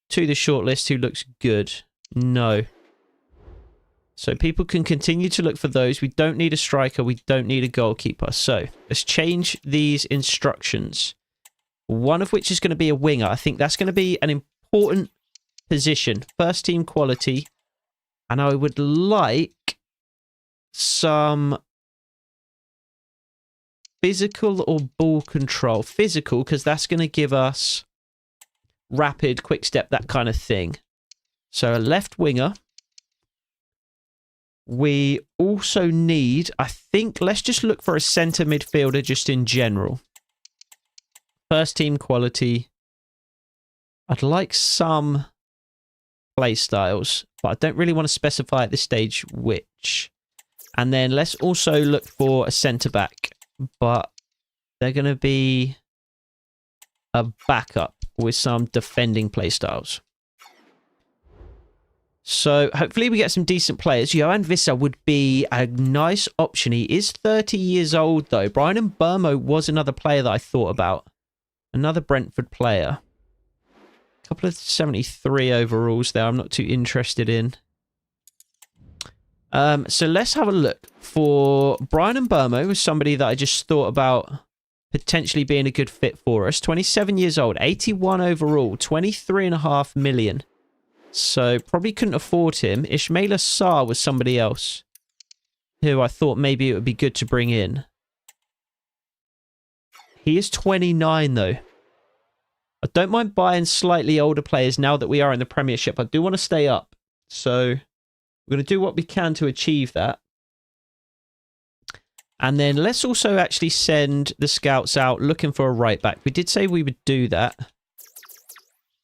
to the shortlist who looks good? No. So, people can continue to look for those. We don't need a striker. We don't need a goalkeeper. So, let's change these instructions. One of which is going to be a winger. I think that's going to be an important position. First team quality. And I would like some physical or ball control. Physical, because that's going to give us rapid, quick step, that kind of thing. So a left winger. We also need, I think, let's just look for a centre midfielder just in general. First team quality. I'd like some play styles, but I don't really want to specify at this stage which. And then let's also look for a centre back, but they're going to be a backup with some defending play styles. So hopefully we get some decent players. Johan Vissa would be a nice option. He is 30 years old though. Brian Burmo was another player that I thought about. Another Brentford player. A couple of 73 overalls there I'm not too interested in. So let's have a look. For Brian Burmo was somebody that I just thought about potentially being a good fit for us. 27 years old, 81 overall, 23.5 million. So probably couldn't afford him. Ismail Assar was somebody else who I thought maybe it would be good to bring in. He is 29 though. I don't mind buying slightly older players now that we are in the Premiership. I do want to stay up. So we're going to do what we can to achieve that. And then let's also actually send the scouts out looking for a right back. We did say we would do that.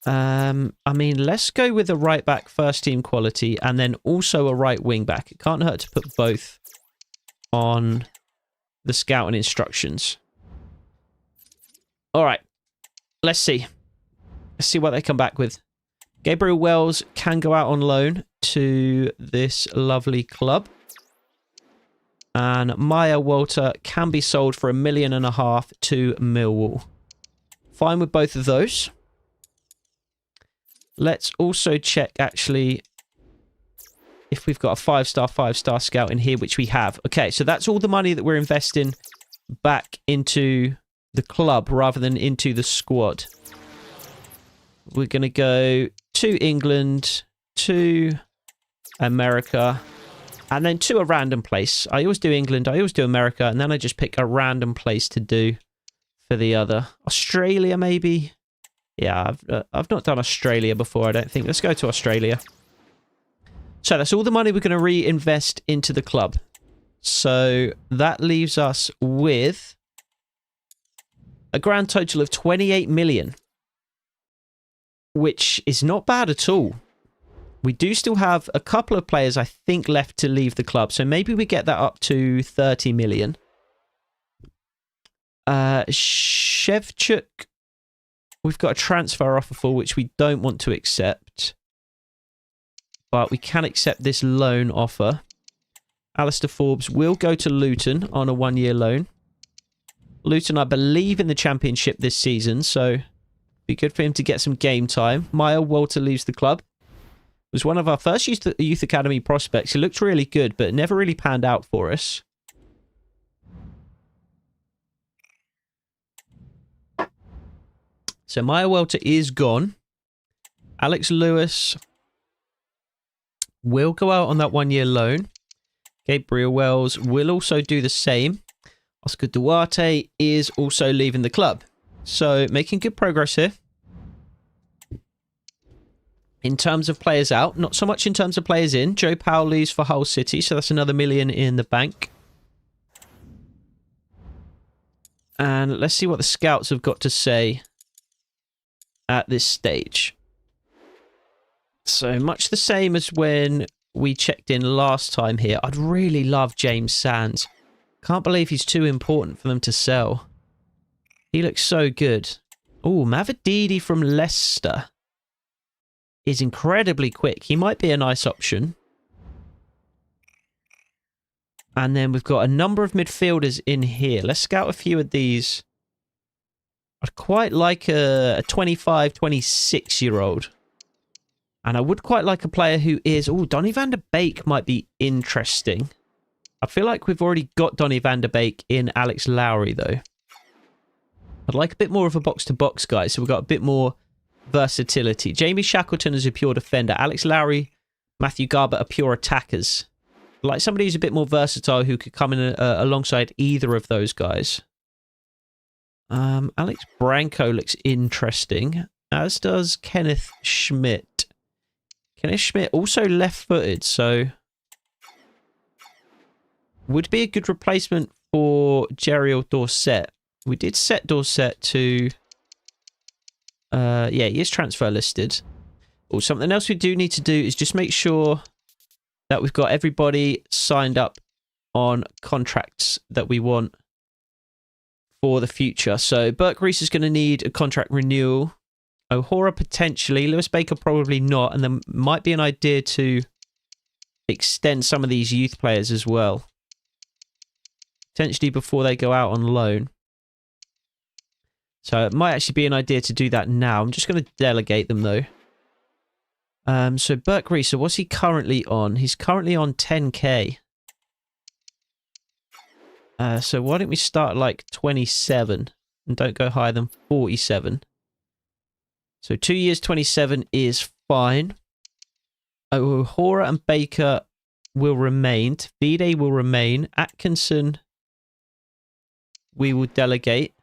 I mean, let's go with a right back first team quality and then also a right wing back. It can't hurt to put both on the scouting instructions. All right. Let's see. Let's see what they come back with. Gabriel Wells can go out on loan to this lovely club. And Maya Walter can be sold for $1.5 million to Millwall. Fine with both of those. Let's also check, actually, if we've got a 5-star scout in here, which we have. Okay, so that's all the money that we're investing back into the club rather than into the squad. We're going to go to England, to America, and then to a random place. I always do England, I always do America, and then I just pick a random place to do for the other. Australia, maybe? Yeah, I've not done Australia before, I don't think. Let's go to Australia. So that's all the money we're going to reinvest into the club. So that leaves us with a grand total of 28 million, which is not bad at all. We do still have a couple of players, I think, left to leave the club. So maybe we get that up to 30 million. Shevchuk, we've got a transfer offer for, which we don't want to accept. But we can accept this loan offer. Alistair Forbes will go to Luton on a 1-year loan. Luton, I believe, in the Championship this season, so be good for him to get some game time. Maya Walter leaves the club. Was one of our first youth academy prospects. He looked really good, but never really panned out for us. So Maya Walter is gone. Alex Lewis will go out on that 1-year loan. Gabriel Wells will also do the same. Oscar Duarte is also leaving the club. So making good progress here. In terms of players out, not so much in terms of players in. Joe Powell leaves for Hull City, so that's another $1 million in the bank. And let's see what the scouts have got to say at this stage. So much the same as when we checked in last time here. I'd really love James Sands. Can't believe he's too important for them to sell. He looks so good. Oh, Mavididi from Leicester is incredibly quick. He might be a nice option. And then we've got a number of midfielders in here. Let's scout a few of these. I'd quite like a 25, 26-year-old. And I would quite like a player who is... Oh, Donny van der Beek might be interesting. I feel like we've already got Donny van der Beek in Alex Lowry, though. I'd like a bit more of a box-to-box guy, so we've got a bit more versatility. Jamie Shackleton is a pure defender. Alex Lowry, Matthew Garbutt are pure attackers. I'd like somebody who's a bit more versatile who could come in alongside either of those guys. Alex Branco looks interesting, as does Kenneth Schmidt. Kenneth Schmidt also left-footed, so would be a good replacement for Jeriel Dorset. We did set Dorset to... yeah, he is transfer listed. Oh, something else we do need to do is just make sure that we've got everybody signed up on contracts that we want for the future. So Burke Reese is going to need a contract renewal. O'Hora potentially. Lewis Baker probably not. And there might be an idea to extend some of these youth players as well. Potentially before they go out on loan. So it might actually be an idea to do that now. I'm just going to delegate them though. So Burke Reese, so what's he currently on? He's currently on 10k. So why don't we start like 27 and don't go higher than 47. So 2 years 27 is fine. O'Hora and Baker will remain. Vide will remain. Atkinson we will delegate.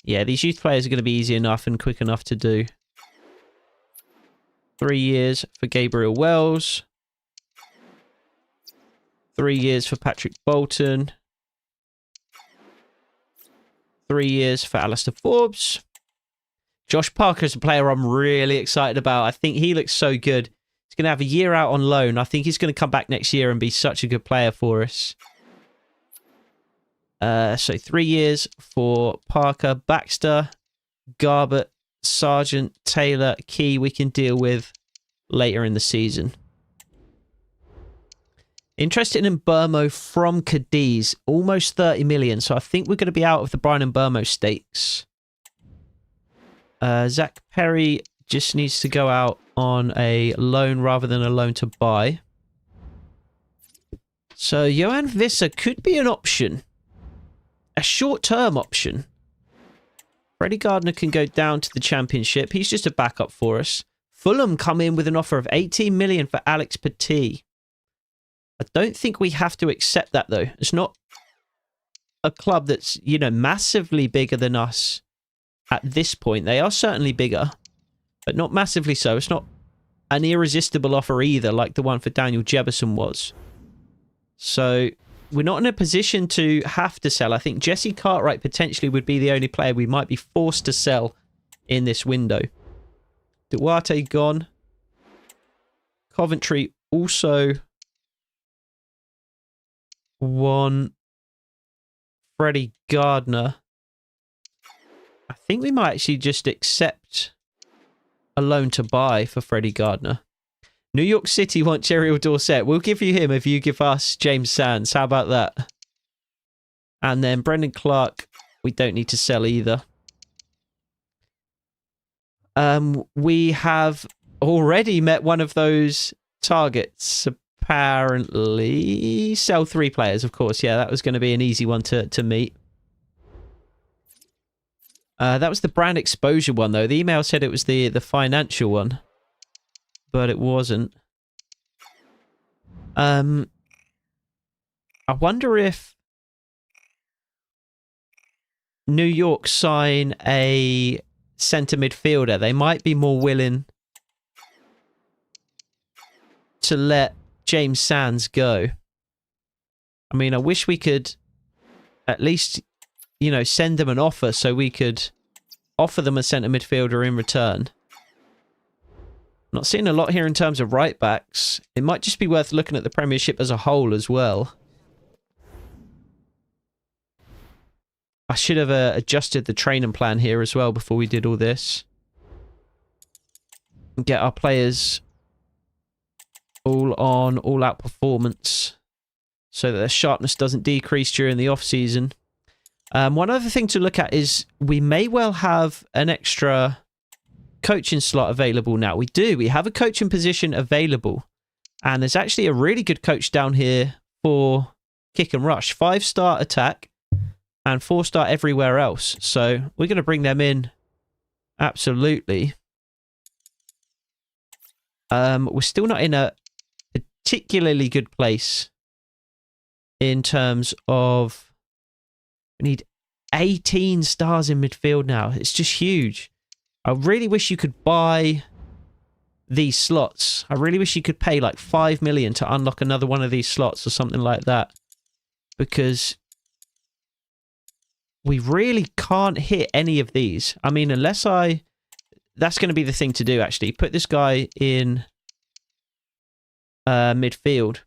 Yeah, these youth players are going to be easy enough and quick enough to do. 3 years for Gabriel Wells. 3 years for Patrick Bolton. 3 years for Alistair Forbes. Josh Parker is a player I'm really excited about. I think he looks so good. He's going to have a year out on loan. I think he's going to come back next year and be such a good player for us. So 3 years for Parker, Baxter, Garbutt, Sargent, Taylor, Key we can deal with later in the season. Interested in Burmo from Cadiz, almost 30 million. So I think we're going to be out of the Brian and Burmo stakes. Zach Perry just needs to go out on a loan rather than a loan to buy. So Johan Visser could be an option. A short-term option. Freddie Gardner can go down to the Championship. He's just a backup for us. Fulham come in with an offer of 18 million for Alex Petit. I don't think we have to accept that, though. It's not a club that's, you know, massively bigger than us at this point. They are certainly bigger, but not massively so. It's not an irresistible offer either, like the one for Daniel Jefferson was. So we're not in a position to have to sell. I think Jesse Cartwright potentially would be the only player we might be forced to sell in this window. Duarte gone. Coventry also won Freddie Gardner. I think we might actually just accept a loan to buy for Freddie Gardner. New York City want Jeriel Dorset. We'll give you him if you give us James Sands. How about that? And then Brendan Clark, we don't need to sell either. We have already met one of those targets, apparently. Sell 3 players, of course. Yeah, that was going to be an easy one to meet. That was the brand exposure one, though. The email said it was the financial one, but it wasn't. I wonder if New York sign a centre midfielder. They might be more willing to let James Sands go. I mean, I wish we could at least, you know, send them an offer so we could offer them a centre midfielder in return. Not seeing a lot here in terms of right backs. It might just be worth looking at the Premiership as a whole as well. I should have adjusted the training plan here as well before we did all this. Get our players all on all-out performance so that their sharpness doesn't decrease during the off-season. One other thing to look at is we may well have an extra coaching slot available now. We do. We have a coaching position available. And there's actually a really good coach down here for kick and rush. 5-star attack and 4-star everywhere else. So we're going to bring them in. Absolutely. We're still not in a particularly good place in terms of... We need 18 stars in midfield now. It's just huge. I really wish you could buy these slots. I really wish you could pay like 5 million to unlock another one of these slots or something like that. Because we really can't hit any of these. I mean, unless I... That's going to be the thing to do, actually. Put this guy in midfield.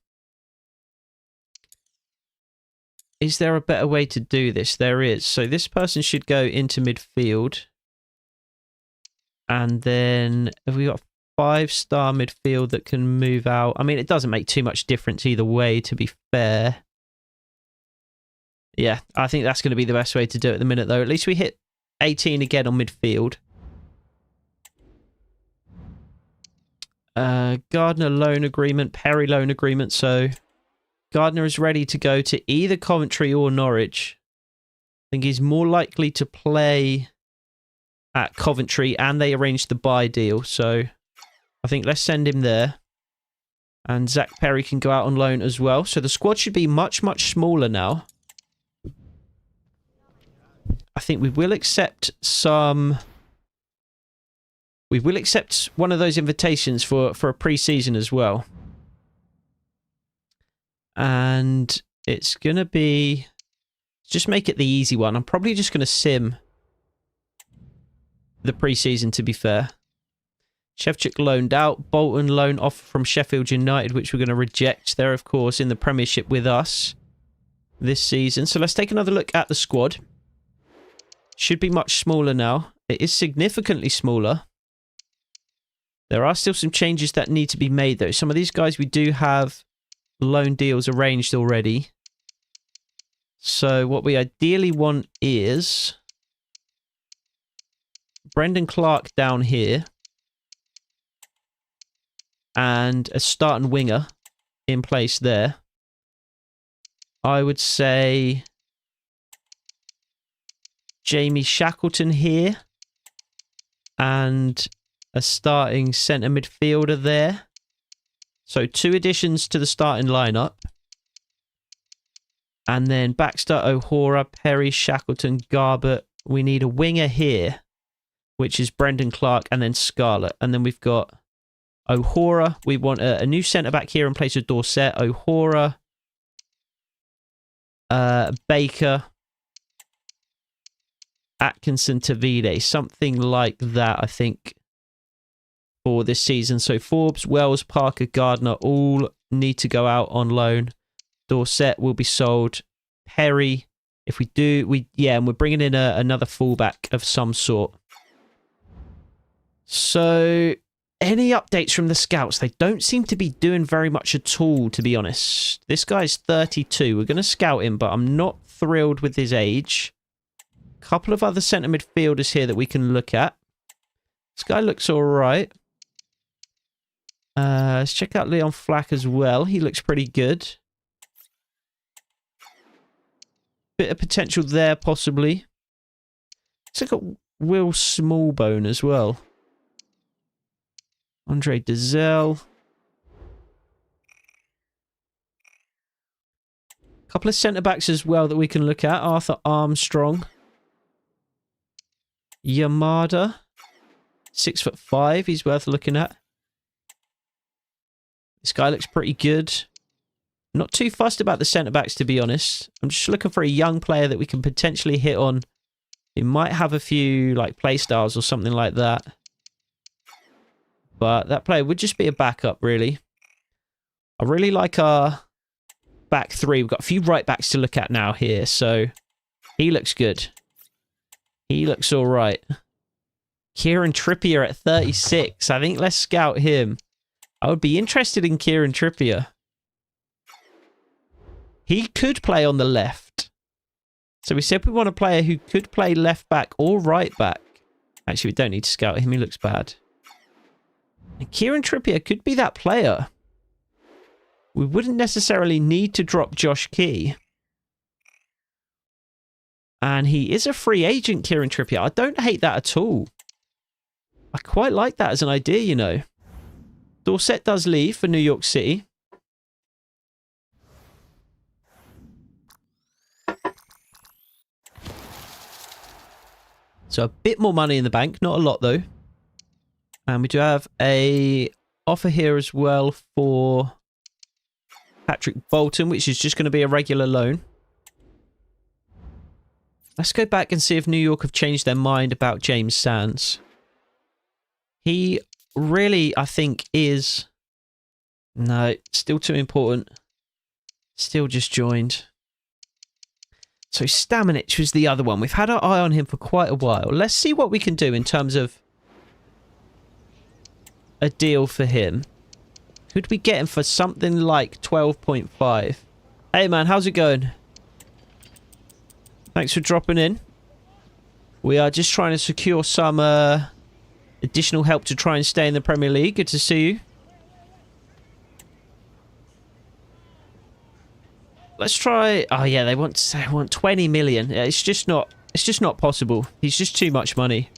Is there a better way to do this? There is. So this person should go into midfield. And then have we got a 5-star midfield that can move out? I mean, it doesn't make too much difference either way, to be fair. Yeah, I think that's going to be the best way to do it at the minute, though. At least we hit 18 again on midfield. Gardner loan agreement, Perry loan agreement. So Gardner is ready to go to either Coventry or Norwich. I think he's more likely to play at Coventry, and they arranged the buy deal. So I think let's send him there. And Zach Perry can go out on loan as well. So the squad should be much, much smaller now. I think we will accept some... We will accept one of those invitations for a pre-season as well. And it's going to be... Just make it the easy one. I'm probably just going to sim the pre-season, to be fair. Shevchuk loaned out. Bolton loan offer from Sheffield United, which we're going to reject. They're, of course, in the Premiership with us this season. So let's take another look at the squad. Should be much smaller now. It is significantly smaller. There are still some changes that need to be made, though. Some of these guys we do have loan deals arranged already. So what we ideally want is Brendan Clark down here and a starting winger in place there. I would say Jamie Shackleton here and a starting centre midfielder there. So 2 additions to the starting lineup. And then Baxter, O'Hora, Perry, Shackleton, Garbett. We need a winger here, which is Brendan Clark, and then Scarlett. And then we've got O'Hora. We want a new centre-back here in place of Dorset. O'Hora, Baker, Atkinson, Tavide. Something like that, I think, for this season. So Forbes, Wells, Parker, Gardner all need to go out on loan. Dorset will be sold. Perry, if we do, and we're bringing in another fullback of some sort. So, any updates from the scouts? They don't seem to be doing very much at all, to be honest. This guy's 32. We're going to scout him, but I'm not thrilled with his age. A couple of other centre midfielders here that we can look at. This guy looks all right. Let's check out Leon Flack as well. He looks pretty good. Bit of potential there, possibly. Looks like a Will Smallbone as well. Andre Dezelle. Couple of centre-backs as well that we can look at. Arthur Armstrong. Yamada. 6'5". He's worth looking at. This guy looks pretty good. Not too fussed about the centre-backs, to be honest. I'm just looking for a young player that we can potentially hit on. He might have a few like play styles or something like that. But that player would just be a backup, really. I really like our back three. We've got a few right backs to look at now here, so he looks good. He looks all right. Kieran Trippier at 36. I think let's scout him. I would be interested in Kieran Trippier. He could play on the left. So we said we want a player who could play left back or right back. Actually, we don't need to scout him. He looks bad. And Kieran Trippier could be that player. We wouldn't necessarily need to drop Josh Key. And he is a free agent, Kieran Trippier. I don't hate that at all. I quite like that as an idea, you know. Dorset does leave for New York City. So a bit more money in the bank. Not a lot, though. And we do have a offer here as well for Patrick Bolton, which is just going to be a regular loan. Let's go back and see if New York have changed their mind about James Sands. He really, I think, is... No, still too important. Still just joined. So Stamanic was the other one. We've had our eye on him for quite a while. Let's see what we can do in terms of a deal for him. Could we get him for something like 12.5? Hey man, how's it going? Thanks for dropping in. We are just trying to secure some additional help to try and stay in the Premier League. Good to see you. Let's try... Oh yeah, they want 20 million. It's just not possible. He's just too much money.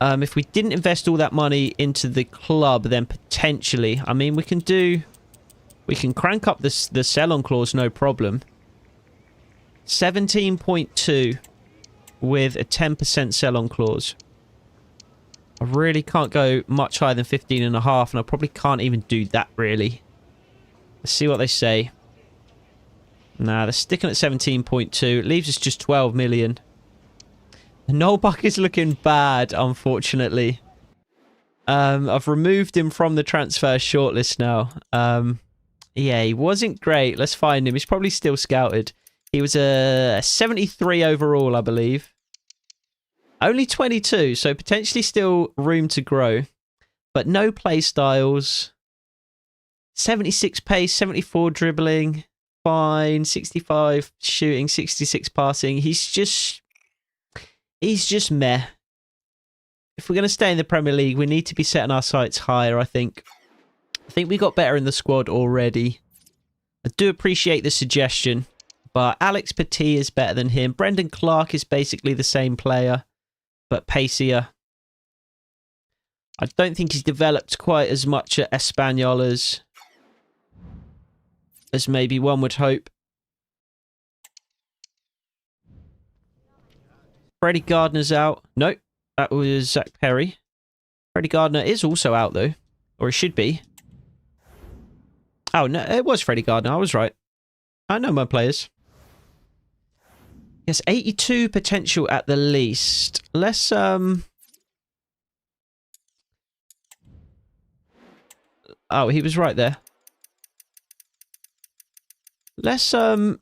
If we didn't invest all that money into the club, then potentially... I mean, we can crank up the sell-on clause, no problem. 17.2 with a 10% sell-on clause. I really can't go much higher than 15.5, and I probably can't even do that, really. Let's see what they say. Nah, they're sticking at 17.2. It leaves us just 12 million. Nolbuck is looking bad, unfortunately. I've removed him from the transfer shortlist now. Yeah, he wasn't great. Let's find him. He's probably still scouted. He was a 73 overall, I believe. Only 22, so potentially still room to grow. But no play styles. 76 pace, 74 dribbling. Fine. 65 shooting, 66 passing. He's just meh. If we're going to stay in the Premier League, we need to be setting our sights higher, I think. I think we got better in the squad already. I do appreciate the suggestion, but Alex Petit is better than him. Brendan Clark is basically the same player, but pacier. I don't think he's developed quite as much at Espanyol as maybe one would hope. Freddie Gardner's out. Nope, that was Zach Perry. Freddie Gardner is also out, though. Or he should be. Oh, no, it was Freddie Gardner. I was right. I know my players. Yes, 82 potential at the least. Let's, Oh, he was right there. Let's add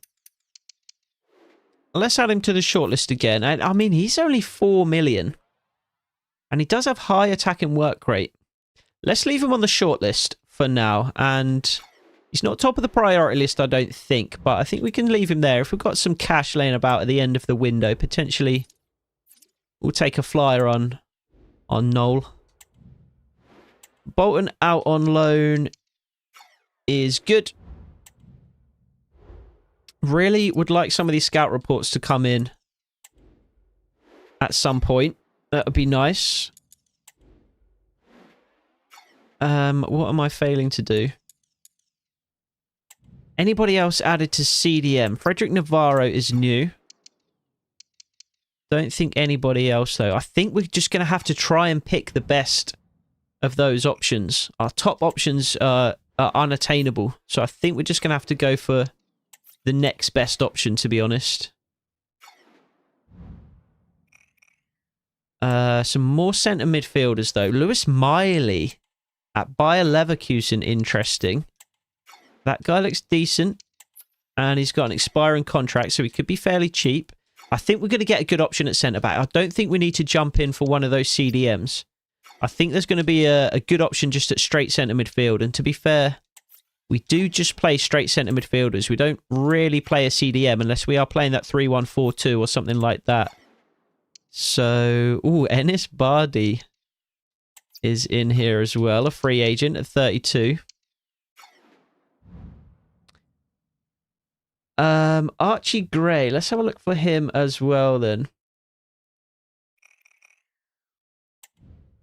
him to the shortlist again. And I mean, he's only 4 million. And he does have high attacking work rate. Let's leave him on the shortlist for now. And he's not top of the priority list, I don't think. But I think we can leave him there. If we've got some cash laying about at the end of the window, potentially we'll take a flyer on Noel. Bolton out on loan is good. Really would like some of these scout reports to come in at some point. That would be nice. What am I failing to do? Anybody else added to CDM? Frederick Navarro is new. Don't think anybody else, though. I think we're just going to have to try and pick the best of those options. Our top options are unattainable. So I think we're just going to have to go for the next best option, to be honest. Some more centre midfielders, though. Lewis Miley at Bayer Leverkusen, interesting. That guy looks decent. And he's got an expiring contract, so he could be fairly cheap. I think we're going to get a good option at centre-back. I don't think we need to jump in for one of those CDMs. I think there's going to be a good option just at straight centre midfield. And to be fair, we do just play straight centre midfielders. We don't really play a CDM unless we are playing that 3-1-4-2 or something like that. So, Enis Bardi is in here as well. A free agent at 32. Archie Gray. Let's have a look for him as well then.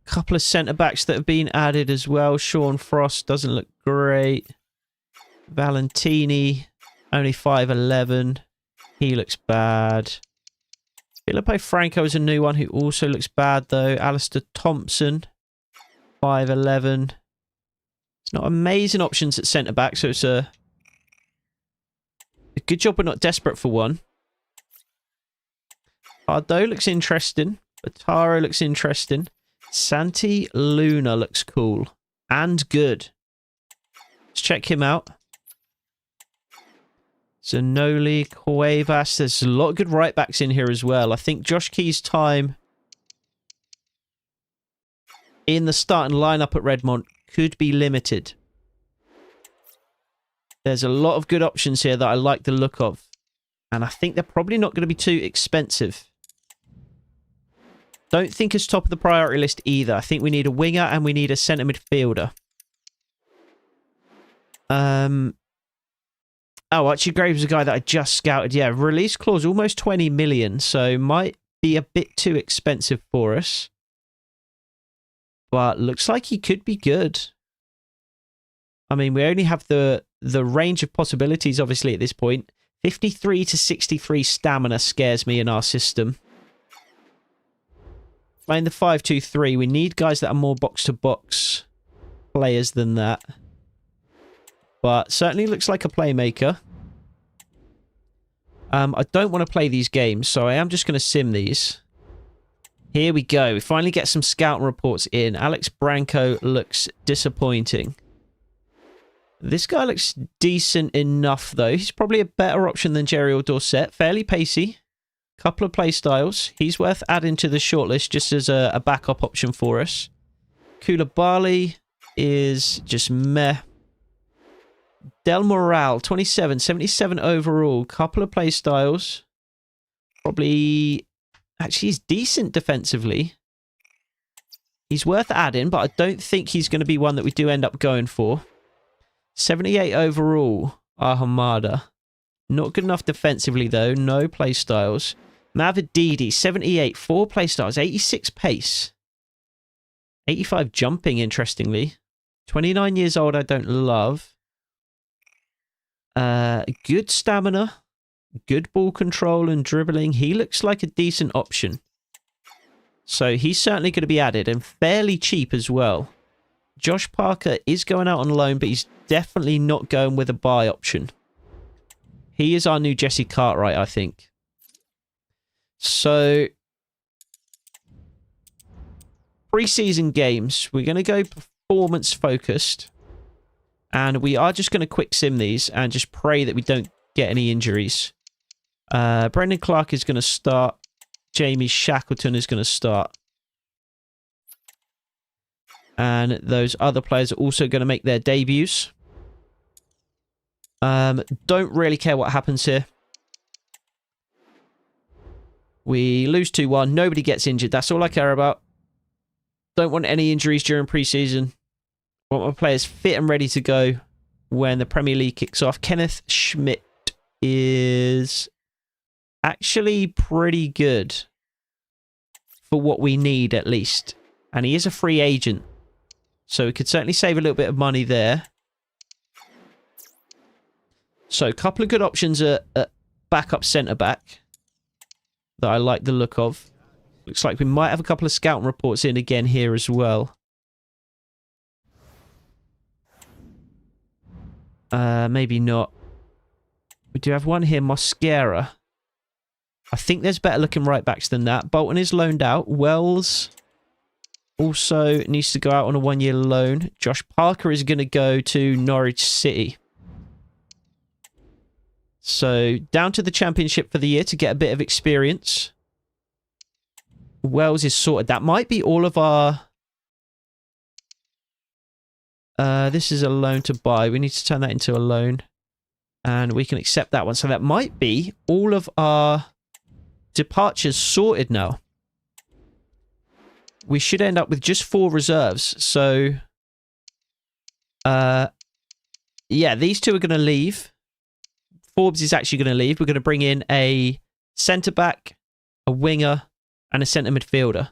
Couple of centre-backs that have been added as well. Sean Frost doesn't look great. Valentini, only 5'11". He looks bad. Filippo Franco is a new one who also looks bad though. Alistair Thompson, 5'11". It's not amazing options at centre-back, so it's a good job we're not desperate for one. Pardo looks interesting. Bataro looks interesting. Santi Luna looks cool. And good. Let's check him out. Zanoli, Cuevas. There's a lot of good right-backs in here as well. I think Josh Key's time in the starting lineup at Redmont could be limited. There's a lot of good options here that I like the look of. And I think they're probably not going to be too expensive. Don't think it's top of the priority list either. I think we need a winger and we need a centre midfielder. Oh, Archie Graves is a guy that I just scouted. Yeah, release clause almost 20 million. So might be a bit too expensive for us. But looks like he could be good. I mean, we only have the range of possibilities, obviously, at this point. 53 to 63 stamina scares me in our system. Playing the 5-2-3, we need guys that are more box-to-box players than that. But certainly looks like a playmaker. I don't want to play these games, so I am just going to sim these. Here we go. We finally get some scouting reports in. Alex Branco looks disappointing. This guy looks decent enough, though. He's probably a better option than Jerry or Dorset. Fairly pacey. Couple of play styles. He's worth adding to the shortlist just as a backup option for us. Koulibaly is just meh. Del Moral, 27, 77 overall. Couple of play styles. Probably... Actually, he's decent defensively. He's worth adding, but I don't think he's going to be one that we do end up going for. 78 overall, Ahmada. Not good enough defensively, though. No play styles. Mavididi, 78. 4 play styles. 86 pace. 85 jumping, interestingly. 29 years old, I don't love. Good stamina. Good ball control and dribbling. He looks like a decent option. So he's certainly going to be added and fairly cheap as well. Josh Parker is going out on loan, but he's definitely not going with a buy option. He is our new Jesse Cartwright, I think. So, pre-season games, we're going to go performance-focused. And we are just going to quick sim these and just pray that we don't get any injuries. Brendan Clark is going to start. Jamie Shackleton is going to start. And those other players are also going to make their debuts. Don't really care what happens here. We lose 2-1. Nobody gets injured. That's all I care about. Don't want any injuries during pre-season. Want my players fit and ready to go when the Premier League kicks off. Kenneth Schmidt is actually pretty good. for what we need at least. And he is a free agent. So we could certainly save a little bit of money there. So a couple of good options at backup centre-back that I like the look of. Looks like we might have a couple of scouting reports in again here as well. Maybe not. We do have one here, Mosquera. I think there's better looking right backs than that. Bolton is loaned out. Wells also needs to go out on a 1-year loan. Josh Parker is going to go to Norwich City. So down to the Championship for the year to get a bit of experience. Wells is sorted. That might be all of our... this is a loan to buy. We need to turn that into a loan. And we can accept that one. So that might be all of our departures sorted now. We should end up with just 4 reserves. So, yeah, these two are going to leave. Forbes is actually going to leave. We're going to bring in a centre-back, a winger, and a centre midfielder.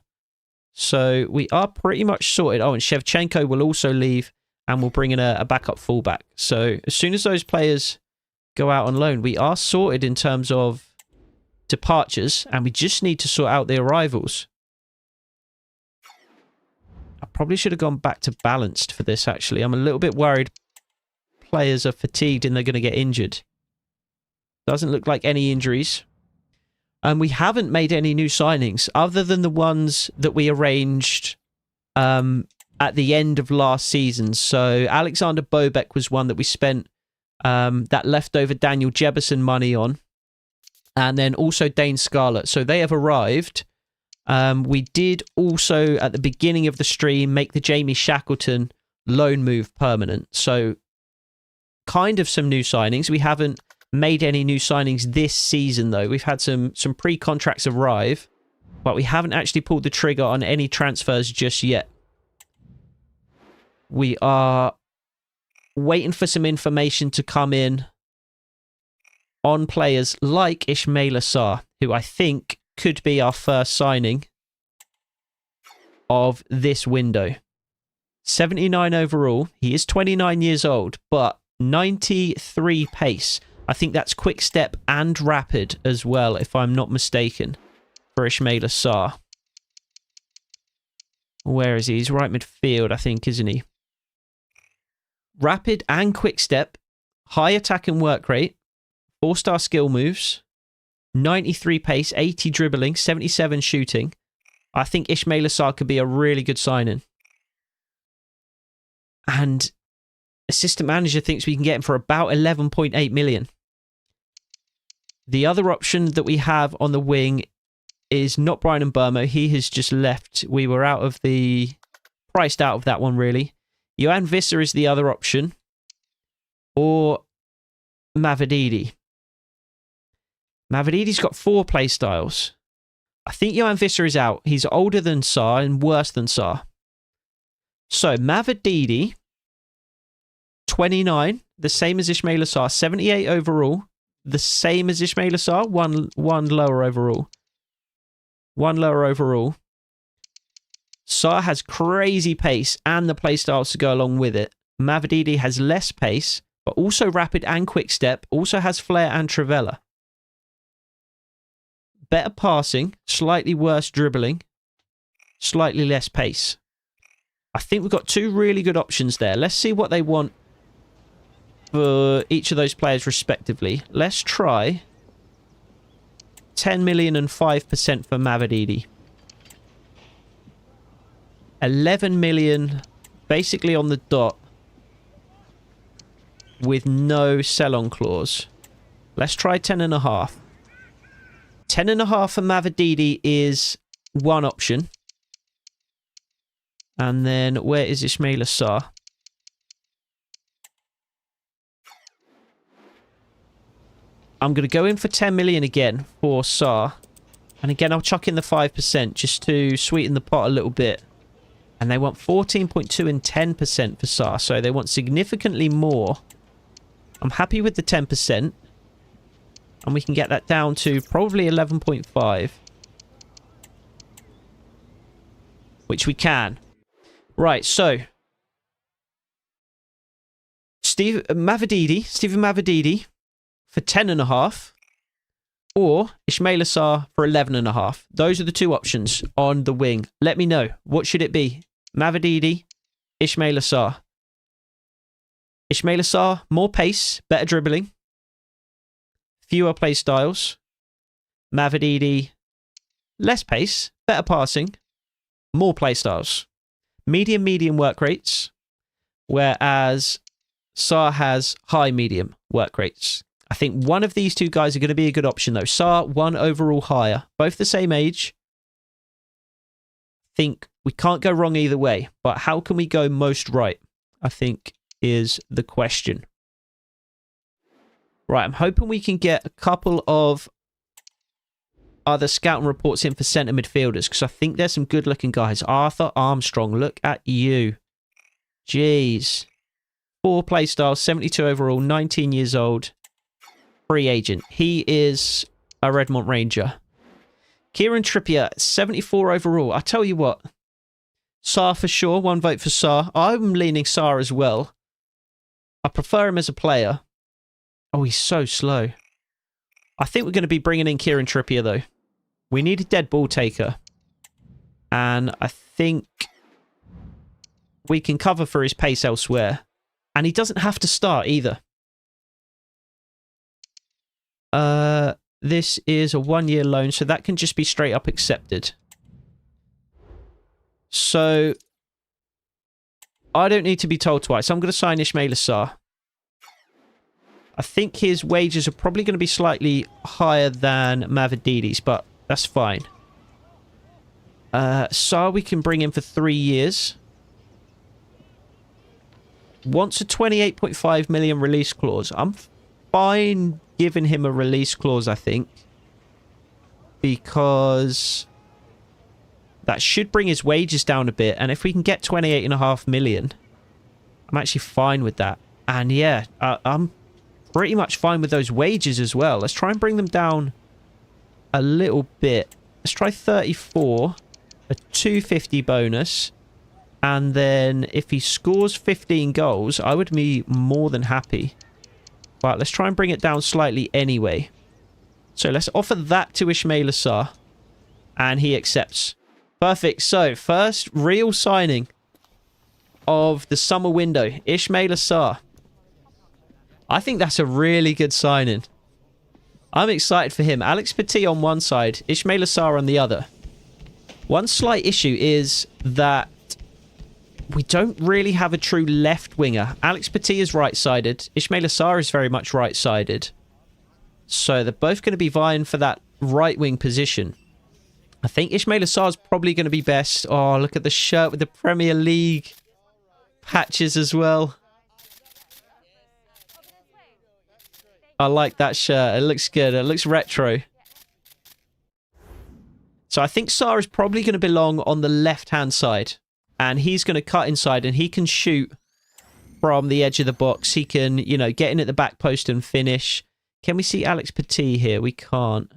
So we are pretty much sorted. Oh, and Shevchenko will also leave, and we'll bring in a backup fullback. So as soon as those players go out on loan, we are sorted in terms of departures, and we just need to sort out the arrivals. I probably should have gone back to balanced for this, actually. I'm a little bit worried players are fatigued and they're going to get injured. Doesn't look like any injuries. And we haven't made any new signings other than the ones that we arranged at the end of last season. So Alexander Bobek was one that we spent that leftover Daniel Jebison money on. And then also Dane Scarlett. So they have arrived. We did also, at the beginning of the stream, make the Jamie Shackleton loan move permanent. So kind of some new signings. We haven't made any new signings this season, though. We've had some pre-contracts arrive, but we haven't actually pulled the trigger on any transfers just yet. We are waiting for some information to come in on players like Ismail Assar, who I think could be our first signing of this window. 79 overall. He is 29 years old, but 93 pace. I think that's quick step and rapid as well, if I'm not mistaken, for Ismail Assar. Where is he? He's right midfield, I think, isn't he? Rapid and quick step, high attack and work rate, 4-star skill moves, 93 pace, 80 dribbling, 77 shooting. I think Ismail Assar could be a really good signing. And assistant manager thinks we can get him for about 11.8 million. The other option that we have on the wing is not Brian Mbermo. He has just left. We were priced out of that one, really. Johan Visser is the other option. Or Mavididi. Mavididi's got 4 play styles. I think Johan Visser is out. He's older than Sarr and worse than Sarr. So, Mavididi, 29, the same as Ismail Assar, 78 overall, the same as Ismail Assar, one lower overall. One lower overall. Sarr has crazy pace and the playstyles to go along with it. Mavididi has less pace, but also rapid and quick step, also has flair and trivela. Better passing, slightly worse dribbling, slightly less pace. I think we've got 2 really good options there. Let's see what they want for each of those players respectively. Let's try 10 million and 5% for Mavididi. 11 million basically on the dot with no sell-on clause. Let's try 10.5. 10.5 for Mavididi is one option. And then where is Ismail Assar? I'm going to go in for 10 million again for Sarr. And again, I'll chuck in the 5% just to sweeten the pot a little bit. And they want 14.2 and 10% for Sarr. So they want significantly more. I'm happy with the 10%. And we can get that down to probably 11.5. which we can. Right, so Stephen Mavididi for 10.5, or Ismail Assar for 11.5. Those are the two options on the wing. Let me know. What should it be? Mavididi, Ismail Assar. Ismail Assar, more pace, better dribbling, fewer play styles. Mavididi, less pace, better passing, more play styles. Medium work rates, whereas Sarr has high-medium work rates. I think one of these two guys are going to be a good option, though. Sarr, 1 overall higher. Both the same age. Think we can't go wrong either way, but how can we go most right, I think, is the question. Right, I'm hoping we can get a couple of other scouting reports in for centre midfielders, because I think there's some good-looking guys. Arthur Armstrong, look at you. Jeez. 4 play styles, 72 overall, 19 years old. Free agent. He is a Redmont Ranger. Kieran Trippier, 74 overall. I tell you what. Sarr for sure. 1 vote for Sarr. I'm leaning Sarr as well. I prefer him as a player. Oh, he's so slow. I think we're going to be bringing in Kieran Trippier, though. We need a dead ball taker. And I think we can cover for his pace elsewhere. And he doesn't have to start either. This is a 1-year loan, so that can just be straight up accepted. So I don't need to be told twice. I'm going to sign Ismail Assar. I think his wages are probably going to be slightly higher than Mavididi's, but that's fine. Sarr we can bring in for 3 years. Wants a 28.5 million release clause. I'm fine giving him a release clause, I think, because that should bring his wages down a bit. And if we can get 28.5 million, I'm actually fine with that. And yeah, I'm pretty much fine with those wages as well. Let's try and bring them down a little bit. Let's try 34, a 250 bonus. And then if he scores 15 goals, I would be more than happy. But let's try and bring it down slightly anyway. So let's offer that to Ismail Assar. And he accepts. Perfect. So first real signing of the summer window. Ismail Assar. I think that's a really good signing. I'm excited for him. Alex Petit on one side, Ismail Assar on the other. One slight issue is that we don't really have a true left winger. Alex Petit is right-sided. Ismail Assar is very much right-sided. So they're both going to be vying for that right-wing position. I think Ismail Assar is probably going to be best. Oh, look at the shirt with the Premier League patches as well. I like that shirt. It looks good. It looks retro. So I think Sarr is probably going to belong on the left-hand side. And he's going to cut inside and he can shoot from the edge of the box. He can, you know, get in at the back post and finish. Can we see Alex Petit here? We can't.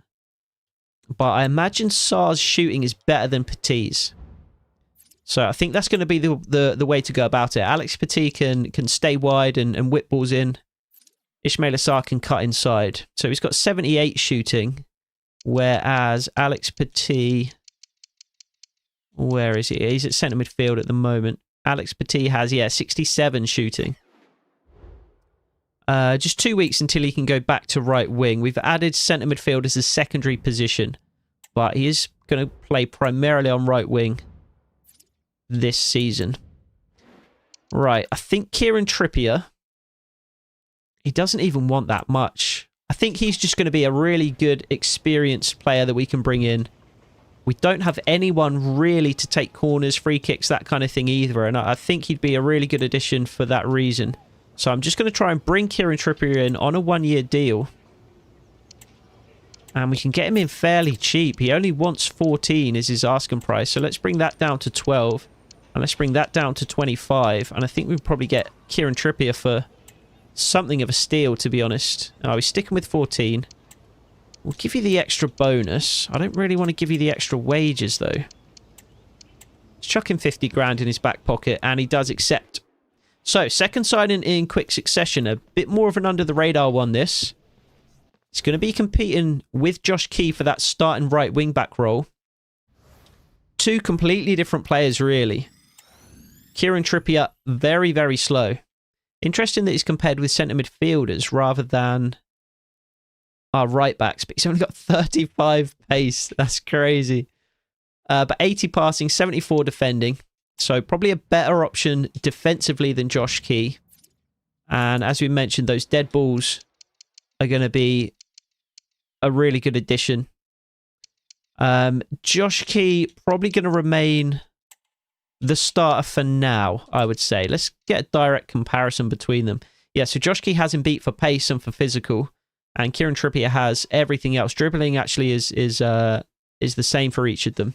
But I imagine Sarr's shooting is better than Petit's. So I think that's going to be the way to go about it. Alex Petit can stay wide and whip balls in. Ismail Assar can cut inside. So he's got 78 shooting. Whereas Alex Petit... Where is he? He's at centre midfield at the moment. Alex Petit has, 67 shooting. Just 2 weeks until he can go back to right wing. We've added centre midfield as a secondary position. But he is going to play primarily on right wing this season. Right, I think Kieran Trippier, he doesn't even want that much. I think he's just going to be a really good, experienced player that we can bring in. We don't have anyone really to take corners, free kicks, that kind of thing either. And I think he'd be a really good addition for that reason. So I'm just going to try and bring Kieran Trippier in on a 1-year deal. And we can get him in fairly cheap. He only wants 14 is his asking price. So let's bring that down to 12. And let's bring that down to 25. And I think we'll probably get Kieran Trippier for something of a steal, to be honest. Oh, he's sticking with 14. We'll give you the extra bonus. I don't really want to give you the extra wages, though. Let's chuck him 50 grand in his back pocket, and he does accept. So, second signing in quick succession. A bit more of an under-the-radar one, this. He's going to be competing with Josh Key for that starting right wing-back role. Two completely different players, really. Kieran Trippier, very, very slow. Interesting that he's compared with centre midfielders rather than our right-backs, but he's only got 35 pace. That's crazy. But 80 passing, 74 defending. So probably a better option defensively than Josh Key. And as we mentioned, those dead balls are going to be a really good addition. Josh Key probably going to remain the starter for now, I would say. Let's get a direct comparison between them. Yeah, so Josh Key has him beat for pace and for physical. And Kieran Trippier has everything else. Dribbling actually is the same for each of them.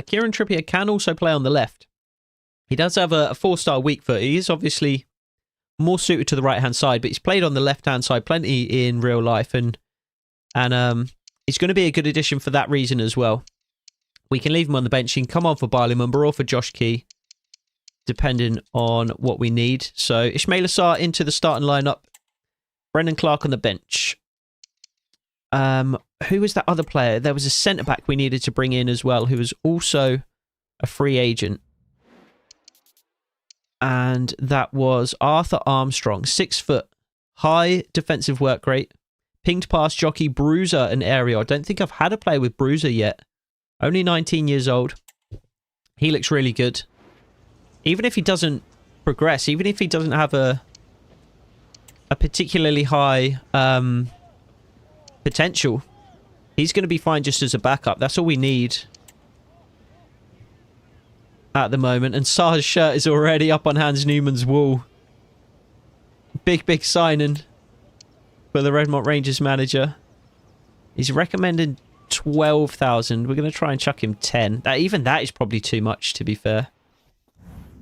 Kieran Trippier can also play on the left. He does have a 4-star weak foot. He is obviously more suited to the right-hand side, but he's played on the left-hand side plenty in real life, and he's going to be a good addition for that reason as well. We can leave him on the bench. He can come on for Barley-Mumber or for Josh Key, depending on what we need. So Ismail Assar into the starting lineup. Brendan Clark on the bench. Who was that other player? There was a centre-back we needed to bring in as well, who was also a free agent. And that was Arthur Armstrong. 6 foot. High defensive work rate. Pinged past jockey, bruiser and area. I don't think I've had a player with bruiser yet. Only 19 years old. He looks really good. Even if he doesn't progress, even if he doesn't have a particularly high potential, he's going to be fine just as a backup. That's all we need at the moment. And Sar's shirt is already up on Hans Newman's wall. Big signing for the Redmont Rangers manager. He's recommended 12,000. We're going to try and chuck him 10. Even that is probably too much, to be fair.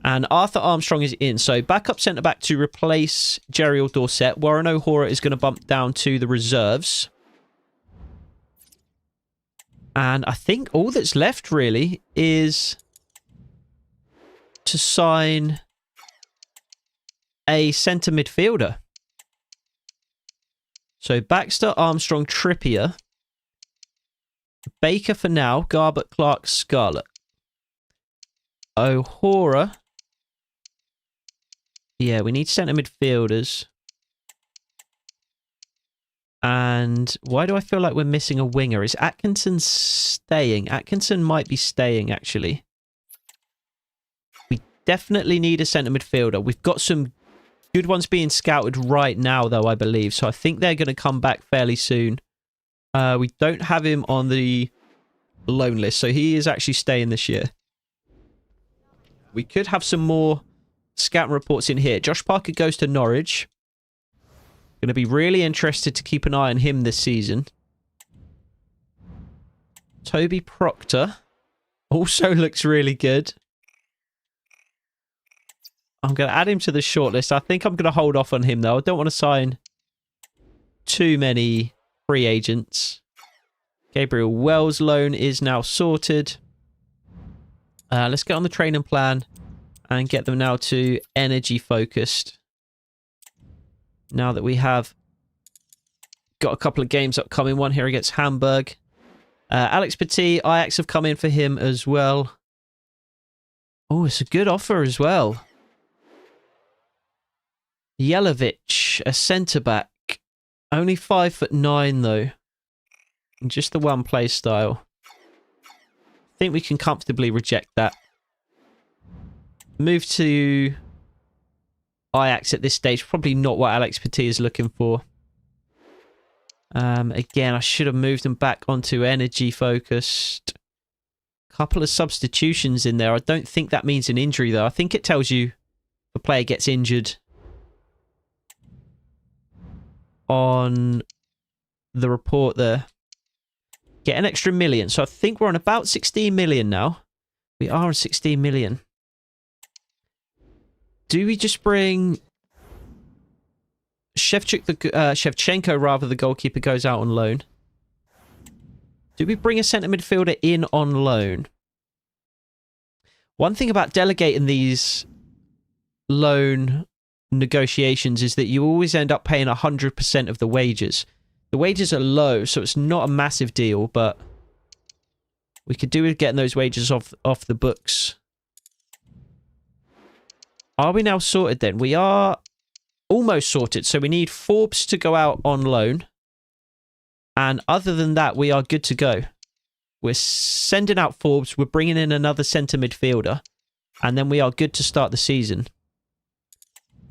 And Arthur Armstrong is in. So backup centre-back to replace Jerry Dorset. Warren O'Hora is going to bump down to the reserves. And I think all that's left, really, is to sign a centre midfielder. So Baxter, Armstrong, Trippier. Baker for now. Garbett, Clark, Scarlett. O'Hora. Yeah, we need centre midfielders. And why do I feel like we're missing a winger? Is Atkinson staying? Atkinson might be staying, actually. We definitely need a centre midfielder. We've got some good ones being scouted right now, though, I believe. So I think they're going to come back fairly soon. We don't have him on the loan list, so he is actually staying this year. We could have some more scouting reports in here. Josh Parker goes to Norwich. Going to be really interested to keep an eye on him this season. Toby Proctor also looks really good. I'm going to add him to the shortlist. I think I'm going to hold off on him, though. I don't want to sign too many free agents. Gabriel Wells' loan is now sorted. Let's get on the training plan and get them now to energy focused. Now that we have got a couple of games upcoming, one here against Hamburg. Alex Petit, Ajax have come in for him as well. Oh, it's a good offer as well. Jelovic, a centre-back. Only 5'9", though. Just the one play style. I think we can comfortably reject that. Move to Ajax at this stage. Probably not what Alex Petit is looking for. Again, I should have moved them back onto energy focused. Couple of substitutions in there. I don't think that means an injury, though. I think it tells you the player gets injured on the report there. Get an extra million. So I think we're on about 16 million now. We are on 16 million. Do we just bring Shevchenko, rather, the goalkeeper goes out on loan? Do we bring a centre midfielder in on loan? One thing about delegating these loan negotiations is that you always end up paying 100% of the wages. The wages are low, so it's not a massive deal, but we could do with getting those wages off the books. Are we now sorted then? We are almost sorted, so we need Forbes to go out on loan. And other than that, we are good to go. We're sending out Forbes, we're bringing in another centre midfielder, and then we are good to start the season.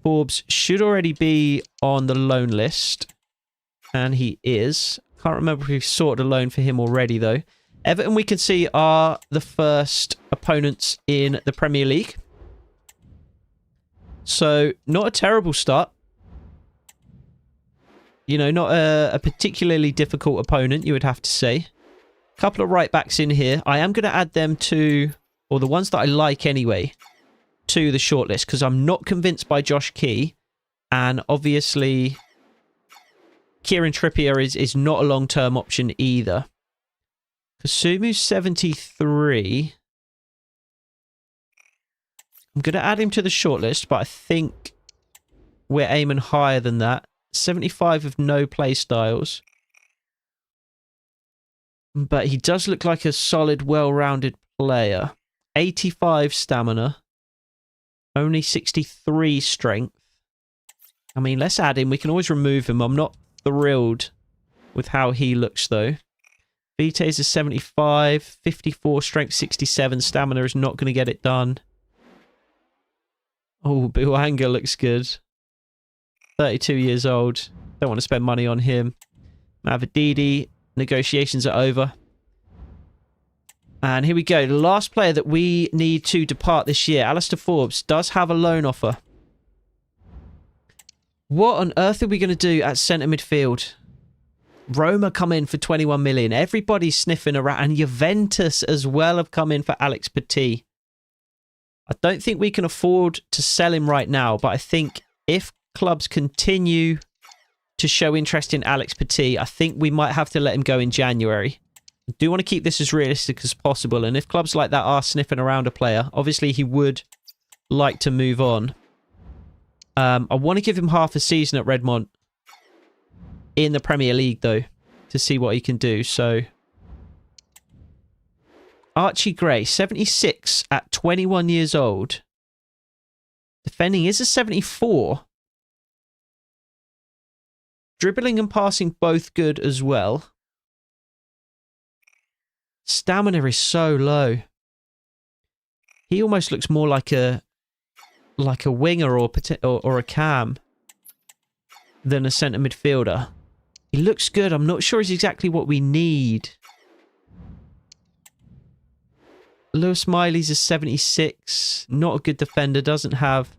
Forbes should already be on the loan list, and he is. Can't remember if we've sorted a loan for him already, though. Everton, we can see, are the first opponents in the Premier League. So, not a terrible start. You know, not a particularly difficult opponent, you would have to say. A couple of right-backs in here. I am going to add them to, or the ones that I like anyway, to the shortlist, because I'm not convinced by Josh Key. And obviously, Kieran Trippier is not a long-term option either. Kasumu's 73. I'm going to add him to the shortlist, but I think we're aiming higher than that. 75 of no play styles. But he does look like a solid, well-rounded player. 85 stamina. Only 63 strength. I mean, let's add him. We can always remove him. I'm not thrilled with how he looks, though. Vitae's a 75. 54 strength, 67 stamina is not going to get it done. Oh, Buanga looks good. 32 years old. Don't want to spend money on him. Mavididi. Negotiations are over. And here we go. The last player that we need to depart this year. Alistair Forbes does have a loan offer. What on earth are we going to do at centre midfield? Roma come in for 21 million. Everybody's sniffing around. And Juventus as well have come in for Alex Petit. I don't think we can afford to sell him right now, but I think if clubs continue to show interest in Alex Petit, I think we might have to let him go in January. I do want to keep this as realistic as possible, and if clubs like that are sniffing around a player, obviously he would like to move on. I want to give him half a season at Redmont in the Premier League, though, to see what he can do, so... Archie Gray, 76 at 21 years old. Defending is a 74. Dribbling and passing both good as well. Stamina is so low. He almost looks more like a winger or a cam than a centre midfielder. He looks good. I'm not sure it's exactly what we need. Lewis Miley's a 76. Not a good defender. Doesn't have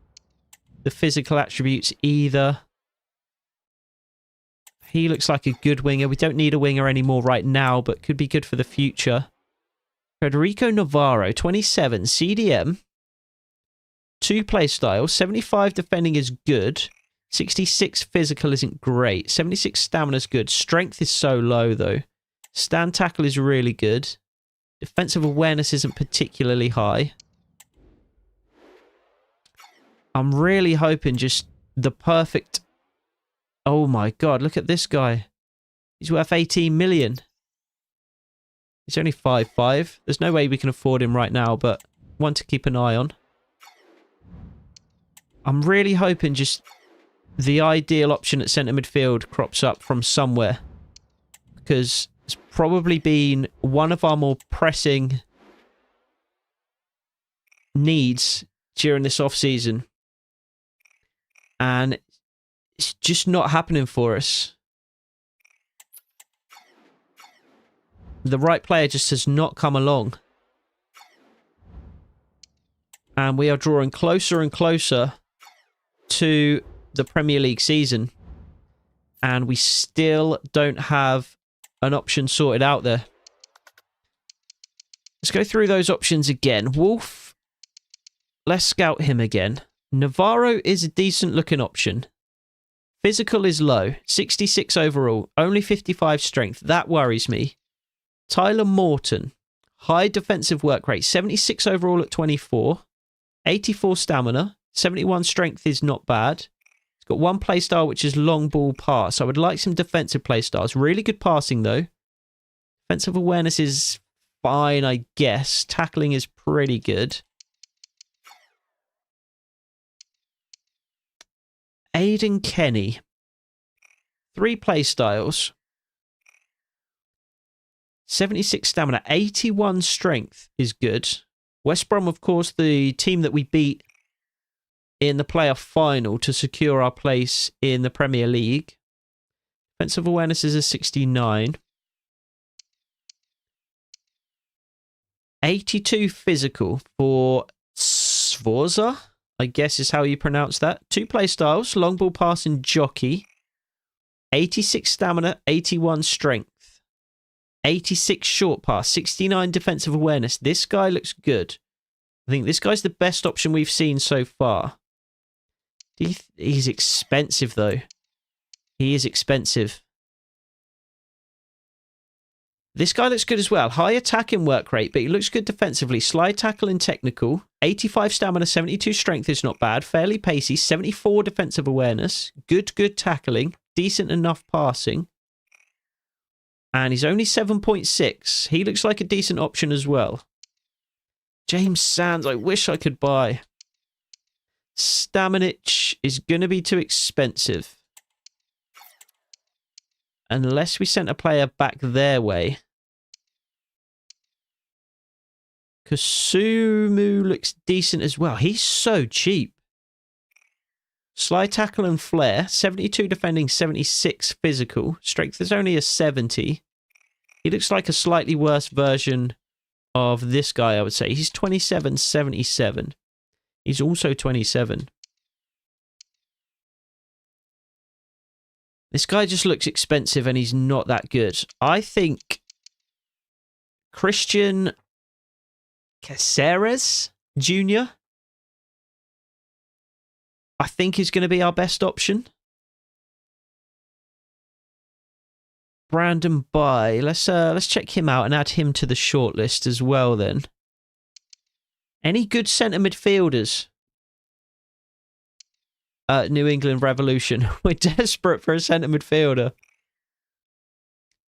the physical attributes either. He looks like a good winger. We don't need a winger anymore right now, but could be good for the future. Federico Navarro, 27. CDM. 2 play styles. 75 defending is good. 66 physical isn't great. 76 stamina is good. Strength is so low, though. Stand tackle is really good. Defensive awareness isn't particularly high. I'm really hoping just the perfect... Oh my god, look at this guy. He's worth 18 million. He's only 5'5". There's no way we can afford him right now, but one to keep an eye on. I'm really hoping just the ideal option at centre midfield crops up from somewhere. Because it's probably been one of our more pressing needs during this off-season. And it's just not happening for us. The right player just has not come along. And we are drawing closer and closer to the Premier League season. And we still don't have an option sorted out there. Let's go through those options again. Wolf. Let's scout him again. Navarro is a decent looking option. Physical is low. 66 overall. Only 55 strength. That worries me. Tyler Morton. High defensive work rate. 76 overall at 24. 84 stamina. 71 strength is not bad. He's got one playstyle, which is long ball pass. I would like some defensive playstyles. Really good passing, though. Defensive awareness is fine, I guess. Tackling is pretty good. Aiden Kenny. 3 playstyles. 76 stamina. 81 strength is good. West Brom, of course, the team that we beat in the playoff final to secure our place in the Premier League. Defensive awareness is a 69. 82 physical for Sforza, I guess is how you pronounce that. 2 playstyles, long ball pass and jockey. 86 stamina, 81 strength. 86 short pass, 69 defensive awareness. This guy looks good. I think this guy's the best option we've seen so far. He's expensive, though. He is expensive. This guy looks good as well. High attacking work rate, but he looks good defensively. Slide tackle and technical. 85 stamina, 72 strength is not bad. Fairly pacey. 74 defensive awareness. Good tackling. Decent enough passing. And he's only 7.6. He looks like a decent option as well. James Sands, I wish I could buy. Stamanic is going to be too expensive. Unless we sent a player back their way. Kusumu looks decent as well. He's so cheap. Slide tackle and flair. 72 defending, 76 physical. Strength is only a 70. He looks like a slightly worse version of this guy, I would say. He's 27, 77. He's also 27. This guy just looks expensive and he's not that good. I think Christian Caceres Jr. I think is going to be our best option. Brandon Bye. Let's check him out and add him to the shortlist as well then. Any good centre midfielders? New England Revolution. We're desperate for a centre midfielder.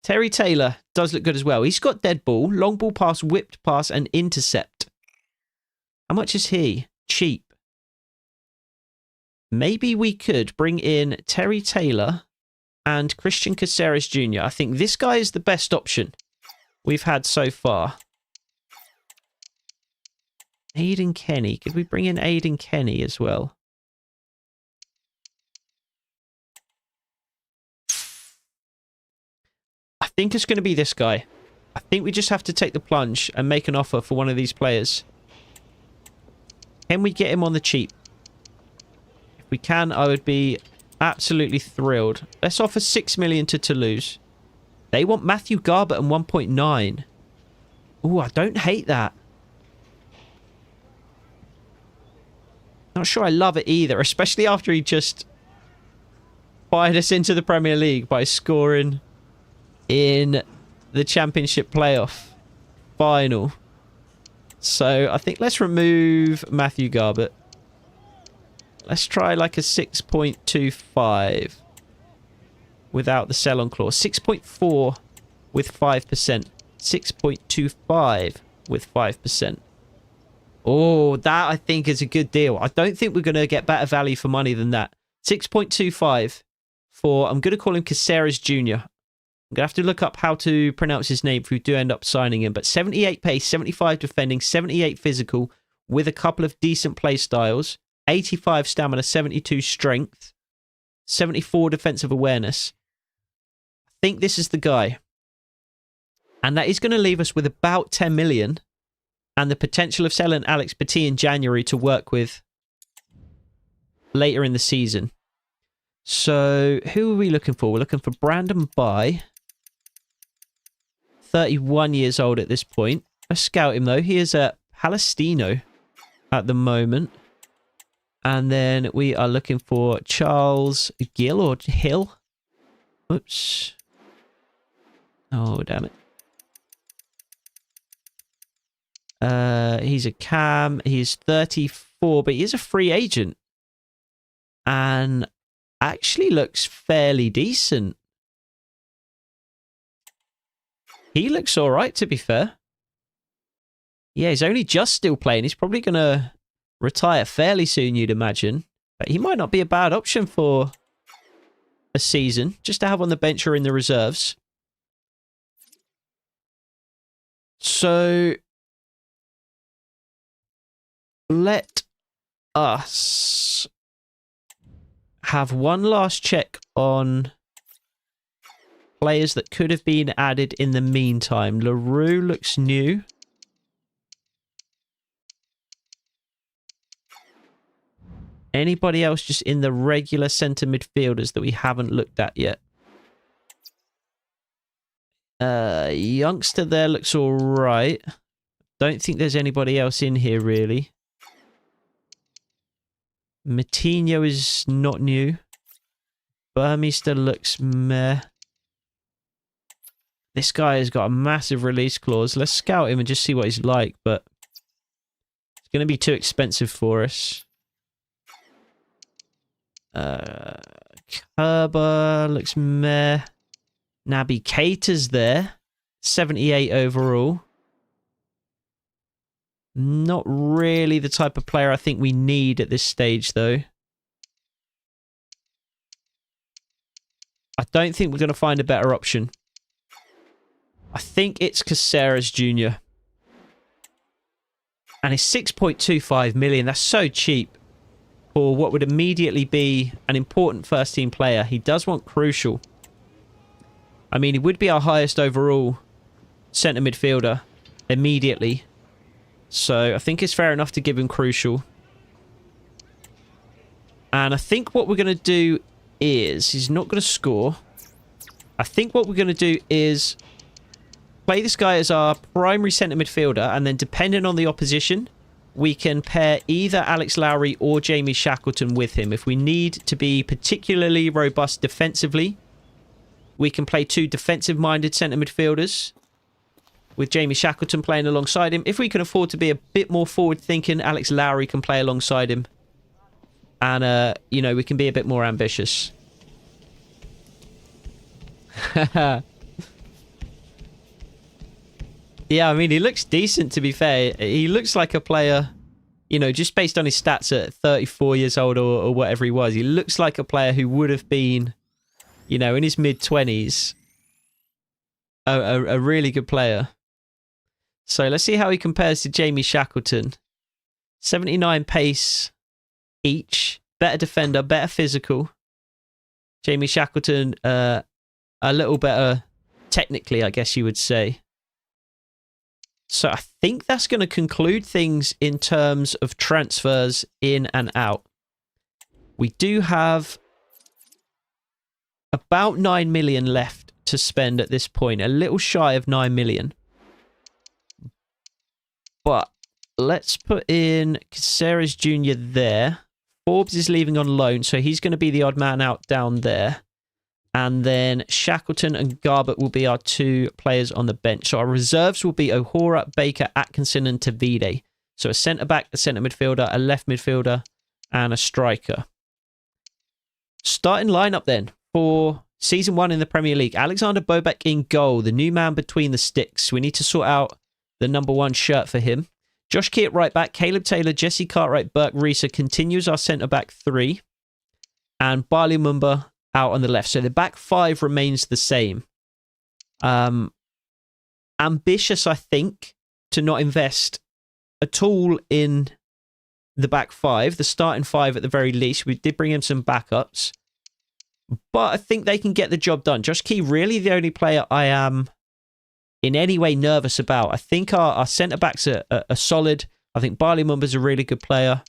Terry Taylor does look good as well. He's got dead ball, long ball pass, whipped pass, and intercept. How much is he? Cheap. Maybe we could bring in Terry Taylor and Christian Caceres Jr. I think this guy is the best option we've had so far. Aiden Kenny. Could we bring in Aiden Kenny as well? I think it's going to be this guy. I think we just have to take the plunge and make an offer for one of these players. Can we get him on the cheap? If we can, I would be absolutely thrilled. Let's offer 6 million to Toulouse. They want Matthew Garbutt and 1.9. Ooh, I don't hate that. Not sure I love it either, especially after he just fired us into the Premier League by scoring in the Championship playoff final. So I think let's remove Matthew Garbutt. Let's try like a 6.25 without the sell-on clause. 6.4 with 5%. 6.25 with 5%. Oh, that I think is a good deal. I don't think we're going to get better value for money than that. 6.25 for, I'm going to call him Caceres Jr. I'm going to have to look up how to pronounce his name if we do end up signing him. But 78 pace, 75 defending, 78 physical with a couple of decent play styles. 85 stamina, 72 strength, 74 defensive awareness. I think this is the guy. And that is going to leave us with about 10 million and the potential of selling Alex Petit in January to work with later in the season. So who are we looking for? We're looking for Brandon Bye. 31 years old at this point. Let's scout him though. He is at Palestino at the moment. And then we are looking for Charles Gill or Hill. Oops. Oh, damn it. He's a cam. He's 34, but he is a free agent. And actually looks fairly decent. He looks all right, to be fair. Yeah, he's only just still playing. He's probably going to retire fairly soon, you'd imagine. But he might not be a bad option for a season, just to have on the bench or in the reserves. So let us have one last check on players that could have been added in the meantime. LaRue looks new. Anybody else just in the regular centre midfielders that we haven't looked at yet? Youngster there looks all right. Don't think there's anybody else in here, really. Matinho is not new. Burmeister looks meh. This guy has got a massive release clause. Let's scout him and just see what he's like, but it's going to be too expensive for us. Kerber looks meh. Naby Keita's there. 78 overall. Not really the type of player I think we need at this stage, though. I don't think we're going to find a better option. I think it's Caceres Jr. And it's 6.25 million. That's so cheap for what would immediately be an important first-team player. He does want crucial. I mean, he would be our highest overall centre midfielder immediately. So I think it's fair enough to give him crucial. And I think what we're going to do is... He's not going to score. I think what we're going to do is play this guy as our primary centre midfielder, and then depending on the opposition, we can pair either Alex Lowry or Jamie Shackleton with him. If we need to be particularly robust defensively, we can play two defensive-minded centre midfielders with Jamie Shackleton playing alongside him. If we can afford to be a bit more forward-thinking, Alex Lowry can play alongside him. And, you know, we can be a bit more ambitious. Yeah, I mean, he looks decent, to be fair. He looks like a player, you know, just based on his stats at 34 years old or whatever he was. He looks like a player who would have been, you know, in his mid-20s, a really good player. So let's see how he compares to Jamie Shackleton. 79 pace each. Better defender, better physical. Jamie Shackleton, a little better technically, I guess you would say. So I think that's going to conclude things in terms of transfers in and out. We do have about 9 million left to spend at this point. A little shy of 9 million. But let's put in Caceres Jr. there. Forbes is leaving on loan, so he's going to be the odd man out down there. And then Shackleton and Garbett will be our two players on the bench. So our reserves will be O'Hora, Baker, Atkinson, and Tavide. So a centre-back, a centre midfielder, a left midfielder, and a striker. Starting lineup then for Season 1 in the Premier League. Alexander Bobek in goal, the new man between the sticks. We need to sort out the number 1 shirt for him. Josh Key at right back, Caleb Taylor, Jesse Cartwright, Burke Reesa continues our centre-back 3. And Barley Mumba out on the left. So the back 5 remains the same. Ambitious, I think, to not invest at all in the back 5. The starting 5 at the very least. We did bring in some backups. But I think they can get the job done. Josh Key, really the only player I am in any way nervous about. I think our centre-backs are solid. I think Barley Mumba's a really good player.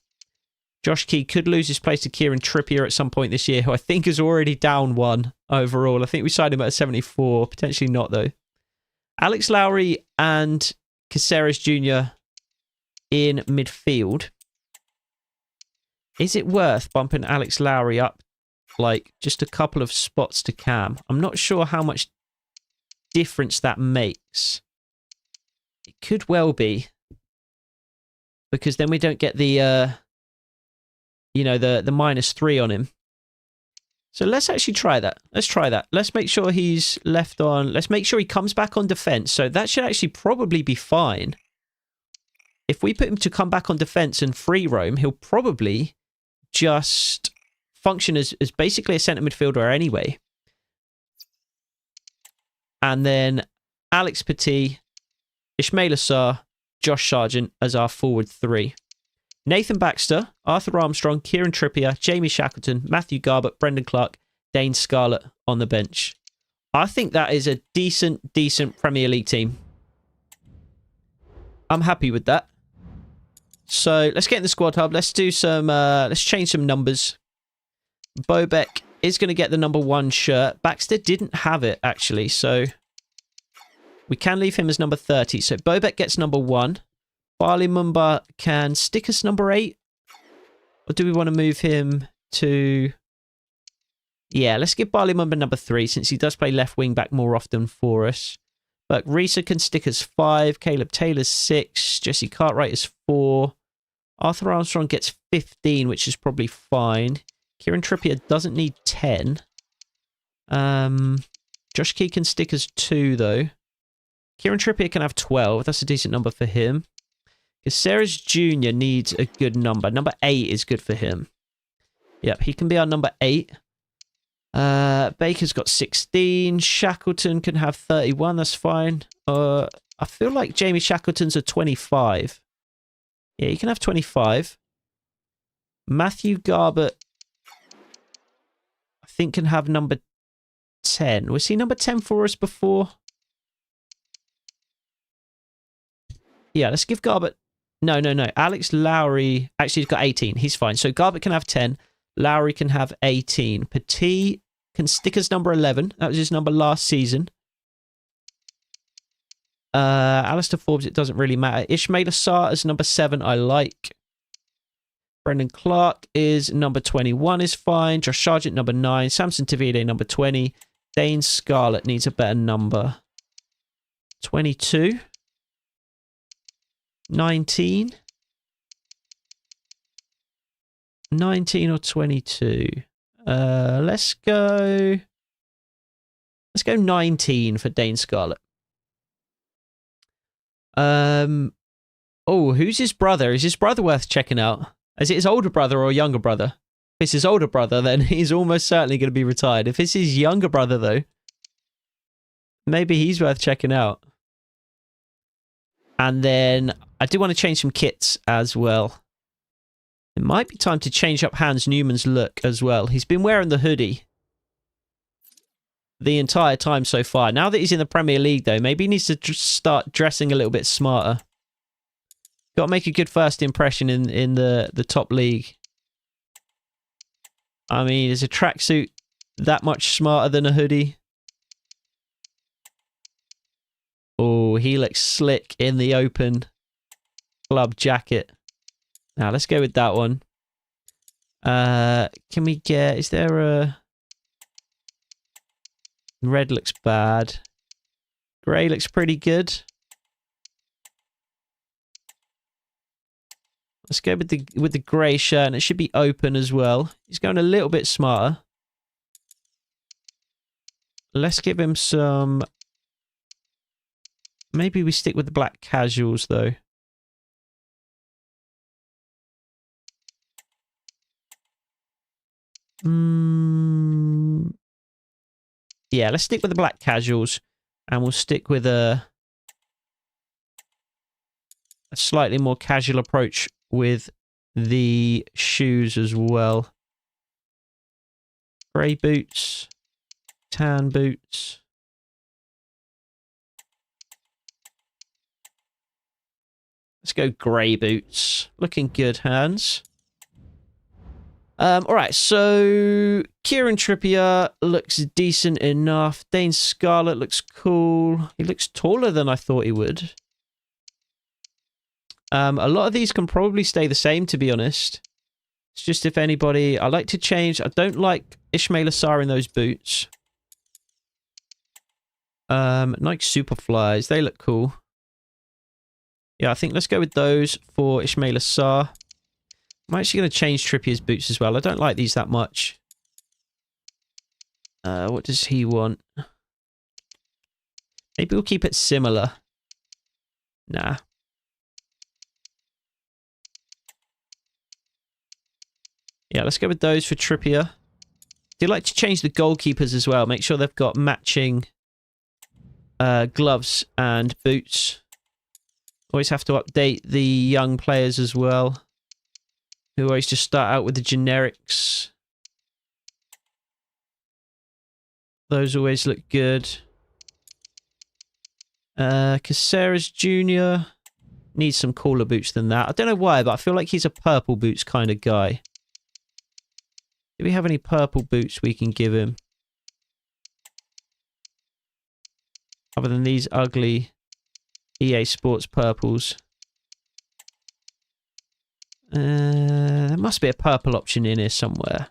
Josh Key could lose his place to Kieran Trippier at some point this year, who I think is already down 1 overall. I think we signed him at a 74. Potentially not, though. Alex Lowry and Caceres Jr. in midfield. Is it worth bumping Alex Lowry up like just a couple of spots to Cam? I'm not sure how much difference that makes. It could well be. because then we don't get the, you know, the -3 on him. So let's actually try that. Let's try that. Let's make sure he's left on. Let's make sure he comes back on defense. So that should actually probably be fine. If we put him to come back on defense and free roam, he'll probably just function as basically a centre midfielder anyway. And then Alex Petit, Ismail Assar, Josh Sargent as our forward 3. Nathan Baxter, Arthur Armstrong, Kieran Trippier, Jamie Shackleton, Matthew Garbett, Brendan Clark, Dane Scarlett on the bench. I think that is a decent Premier League team. I'm happy with that. So let's get in the squad hub. Let's do some, let's change some numbers. Bobek is going to get the number 1 shirt. Baxter didn't have it, actually, so we can leave him as number 30. So Bobek gets number 1. Barley Mumba can stick us number 8. Or do we want to move him to... Yeah, let's give Barley Mumba number 3, since he does play left wing back more often for us. But Risa can stick us 5. Caleb Taylor's 6. Jesse Cartwright is 4. Arthur Armstrong gets 15, which is probably fine. Kieran Trippier doesn't need 10. Josh Key can stick us 2, though. Kieran Trippier can have 12. That's a decent number for him. Caceres Jr. needs a good number. Number 8 is good for him. Yep, he can be our number 8. Baker's got 16. Shackleton can have 31. That's fine. I feel like Jamie Shackleton's a 25. Yeah, he can have 25. Matthew Garbett, I think, can have number 10. Was he number 10 for us before? Yeah, let's give Garbett... No. Alex Lowry... Actually, he's got 18. He's fine. So Garbett can have 10. Lowry can have 18. Petit can stick as number 11. That was his number last season. Alistair Forbes, it doesn't really matter. Ismail Assar as number 7, I like. Brendan Clark is number 21, is fine. Josh Sargent, number 9. Samson Tavide, number 20. Dane Scarlett needs a better number. 22. 19. 19 or 22. Let's go 19 for Dane Scarlett. Oh, who's his brother? Is his brother worth checking out? Is it his older brother or younger brother? If it's his older brother, then he's almost certainly going to be retired. If it's his younger brother, though, maybe he's worth checking out. And then I do want to change some kits as well. It might be time to change up Hans Newman's look as well. He's been wearing the hoodie the entire time so far. Now that he's in the Premier League, though, maybe he needs to start dressing a little bit smarter. Got to make a good first impression in the top league. I mean, is a tracksuit that much smarter than a hoodie? Oh, he looks slick in the open club jacket. Now, let's go with that one. Can we get... Is there a... Red looks bad. Grey looks pretty good. Let's go with the grey shirt, and it should be open as well. He's going a little bit smarter. Let's give him some... Maybe we stick with the black casuals, though. Yeah, let's stick with the black casuals, and we'll stick with a slightly more casual approach with the shoes as well. Grey boots, tan boots. Let's go grey boots. Looking good, Hans. Alright, so Kieran Trippier looks decent enough. Dane Scarlett looks cool. He looks taller than I thought he would. A lot of these can probably stay the same, to be honest. It's just if anybody... I like to change... I don't like Ismail Assar in those boots. Nike Superflies. They look cool. Yeah, I think let's go with those for Ismail Assar. I'm actually going to change Trippier's boots as well. I don't like these that much. What does he want? Maybe we'll keep it similar. Nah. Yeah, let's go with those for Trippier. Do like to change the goalkeepers as well. Make sure they've got matching gloves and boots. Always have to update the young players as well. Who always just start out with the generics. Those always look good. Caceres Jr. needs some cooler boots than that. I don't know why, but I feel like he's a purple boots kind of guy. Do we have any purple boots we can give him? Other than these ugly EA Sports purples. There must be a purple option in here somewhere.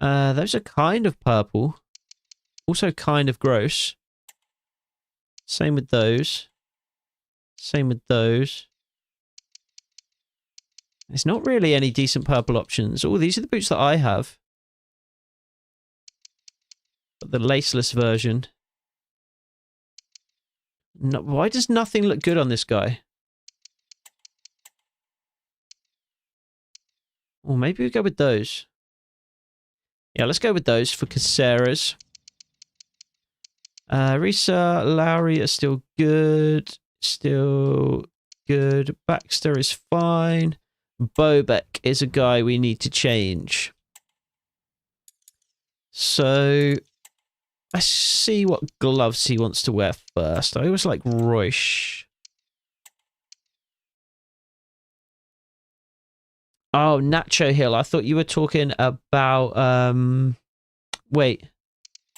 Those are kind of purple. Also kind of gross. Same with those. Same with those. There's not really any decent purple options. Oh, these are the boots that I have. But the laceless version. No, why does nothing look good on this guy? Or maybe we go with those. Yeah, let's go with those for Caceres. Risa, Lowry are still good. Still good. Baxter is fine. Bobek is a guy we need to change. So, let's see what gloves he wants to wear first. I always like Royce. Oh, Nacho Hill. I thought you were talking about... Wait.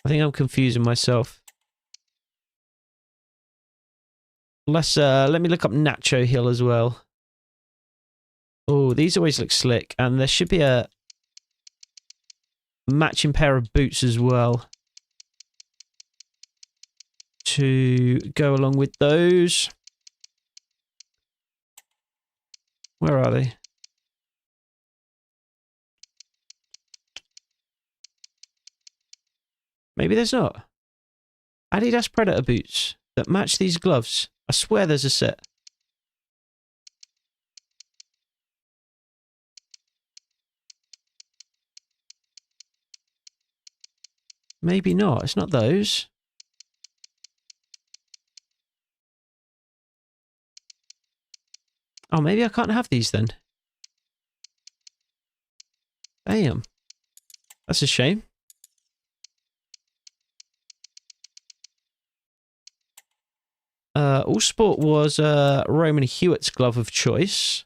I think I'm confusing myself. Let me look up Nacho Hill as well. Oh, these always look slick. And there should be a matching pair of boots as well. To go along with those. Where are they? Maybe there's not. Adidas Predator boots that match these gloves. I swear there's a set. Maybe not. It's not those. Oh, maybe I can't have these then. Damn. That's a shame. All Sport was Roman Hewitt's glove of choice.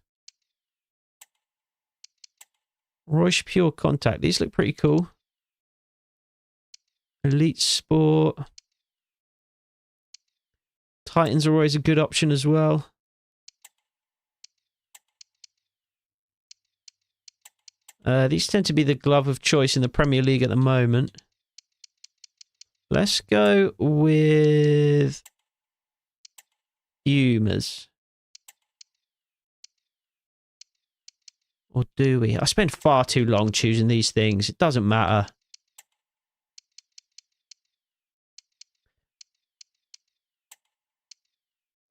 Royce Pure Contact. These look pretty cool. Elite Sport. Titans are always a good option as well. These tend to be the glove of choice in the Premier League at the moment. Let's go with Pumas. Or do we? I spend far too long choosing these things. It doesn't matter.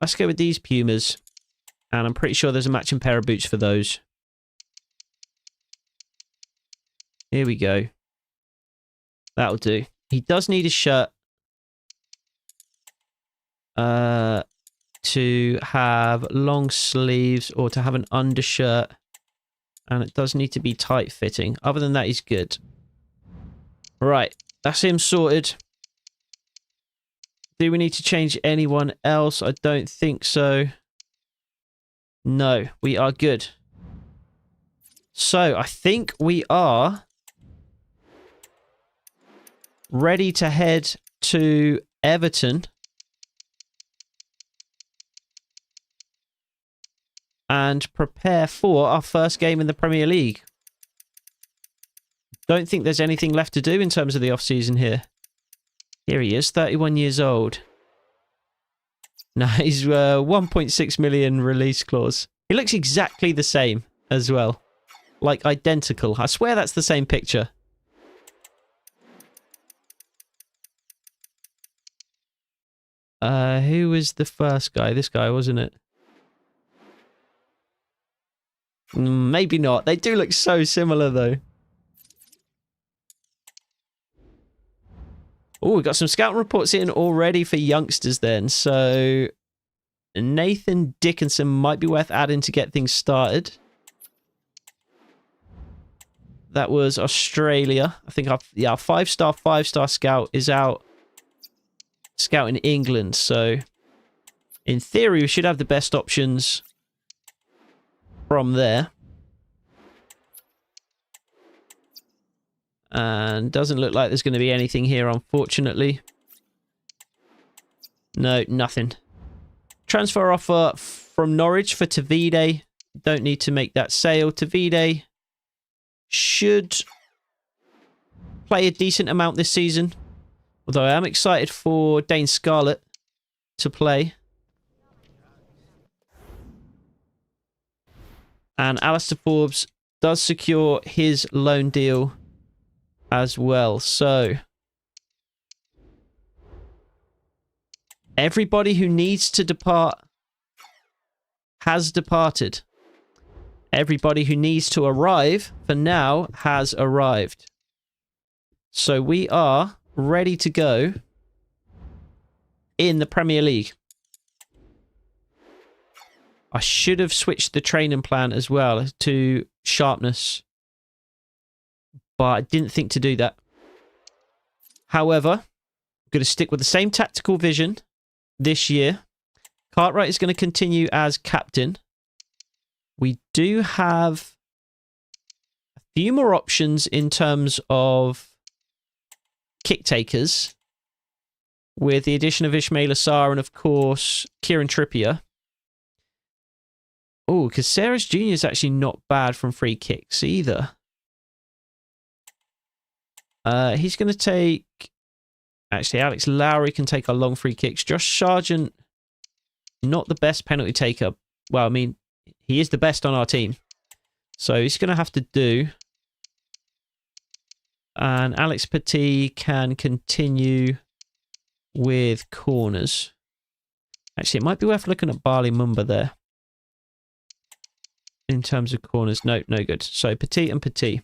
Let's go with these Pumas. And I'm pretty sure there's a matching pair of boots for those. Here we go. That'll do. He does need a shirt. To have long sleeves or to have an undershirt. And it does need to be tight fitting. Other than that, he's good. Right. That's him sorted. Do we need to change anyone else? I don't think so. No, we are good. So, I think we are ready to head to Everton. And prepare for our first game in the Premier League. Don't think there's anything left to do in terms of the off-season here. Here he is, 31 years old. No, he's 1.6 million release clause. He looks exactly the same as well. Like identical. I swear that's the same picture. Who was the first guy? This guy, wasn't it? Maybe not. They do look so similar, though. Oh, we've got some scouting reports in already for youngsters then. So Nathan Dickinson might be worth adding to get things started. That was Australia. I think our 5-star scout is out scouting England. So in theory, we should have the best options from there. And doesn't look like there's going to be anything here, unfortunately. No, nothing. Transfer offer from Norwich for Tavide. Don't need to make that sale. Tavide should play a decent amount this season. Although I am excited for Dane Scarlett to play. And Alistair Forbes does secure his loan deal as well. So everybody who needs to depart has departed. Everybody who needs to arrive for now has arrived. So we are ready to go in the Premier League. I should have switched the training plan as well to sharpness, but I didn't think to do that. However, I'm going to stick with the same tactical vision this year. Cartwright is going to continue as captain. We do have a few more options in terms of kick takers, with the addition of Ismail Assar and, of course, Kieran Trippier. Oh, because Caceres Jr. is actually not bad from free kicks either. He's going to take... Actually, Alex Lowry can take our long free kicks. Josh Sargent, not the best penalty taker. Well, I mean, he is the best on our team. So he's going to have to do. And Alex Petit can continue with corners. Actually, it might be worth looking at Barley Mumba there. In terms of corners. No, no good. So Petit and Petit.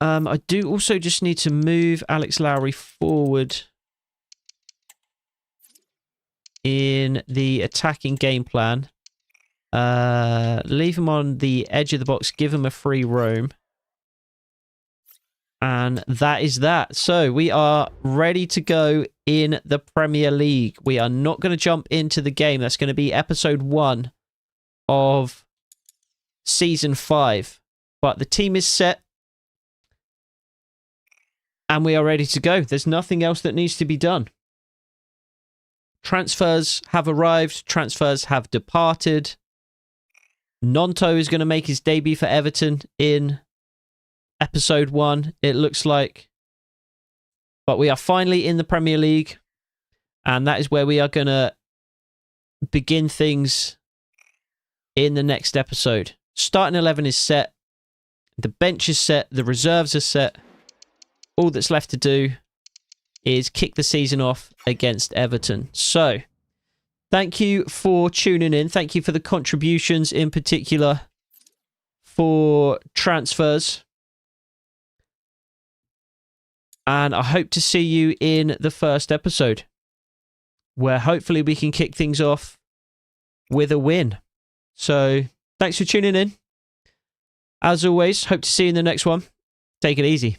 I do also just need to move Alex Lowry forward in the attacking game plan. Leave him on the edge of the box. Give him a free roam. And that is that. So we are ready to go in the Premier League. We are not going to jump into the game. That's going to be episode 1 of season 5. But the team is set. And we are ready to go. There's nothing else that needs to be done. Transfers have arrived. Transfers have departed. Nonto is going to make his debut for Everton in episode 1, it looks like. But we are finally in the Premier League. And that is where we are going to begin things in the next episode. Starting 11 is set. The bench is set. The reserves are set. All that's left to do is kick the season off against Everton. So, thank you for tuning in. Thank you for the contributions, in particular for transfers. And I hope to see you in the first episode, where hopefully we can kick things off with a win. So, thanks for tuning in. As always, hope to see you in the next one. Take it easy.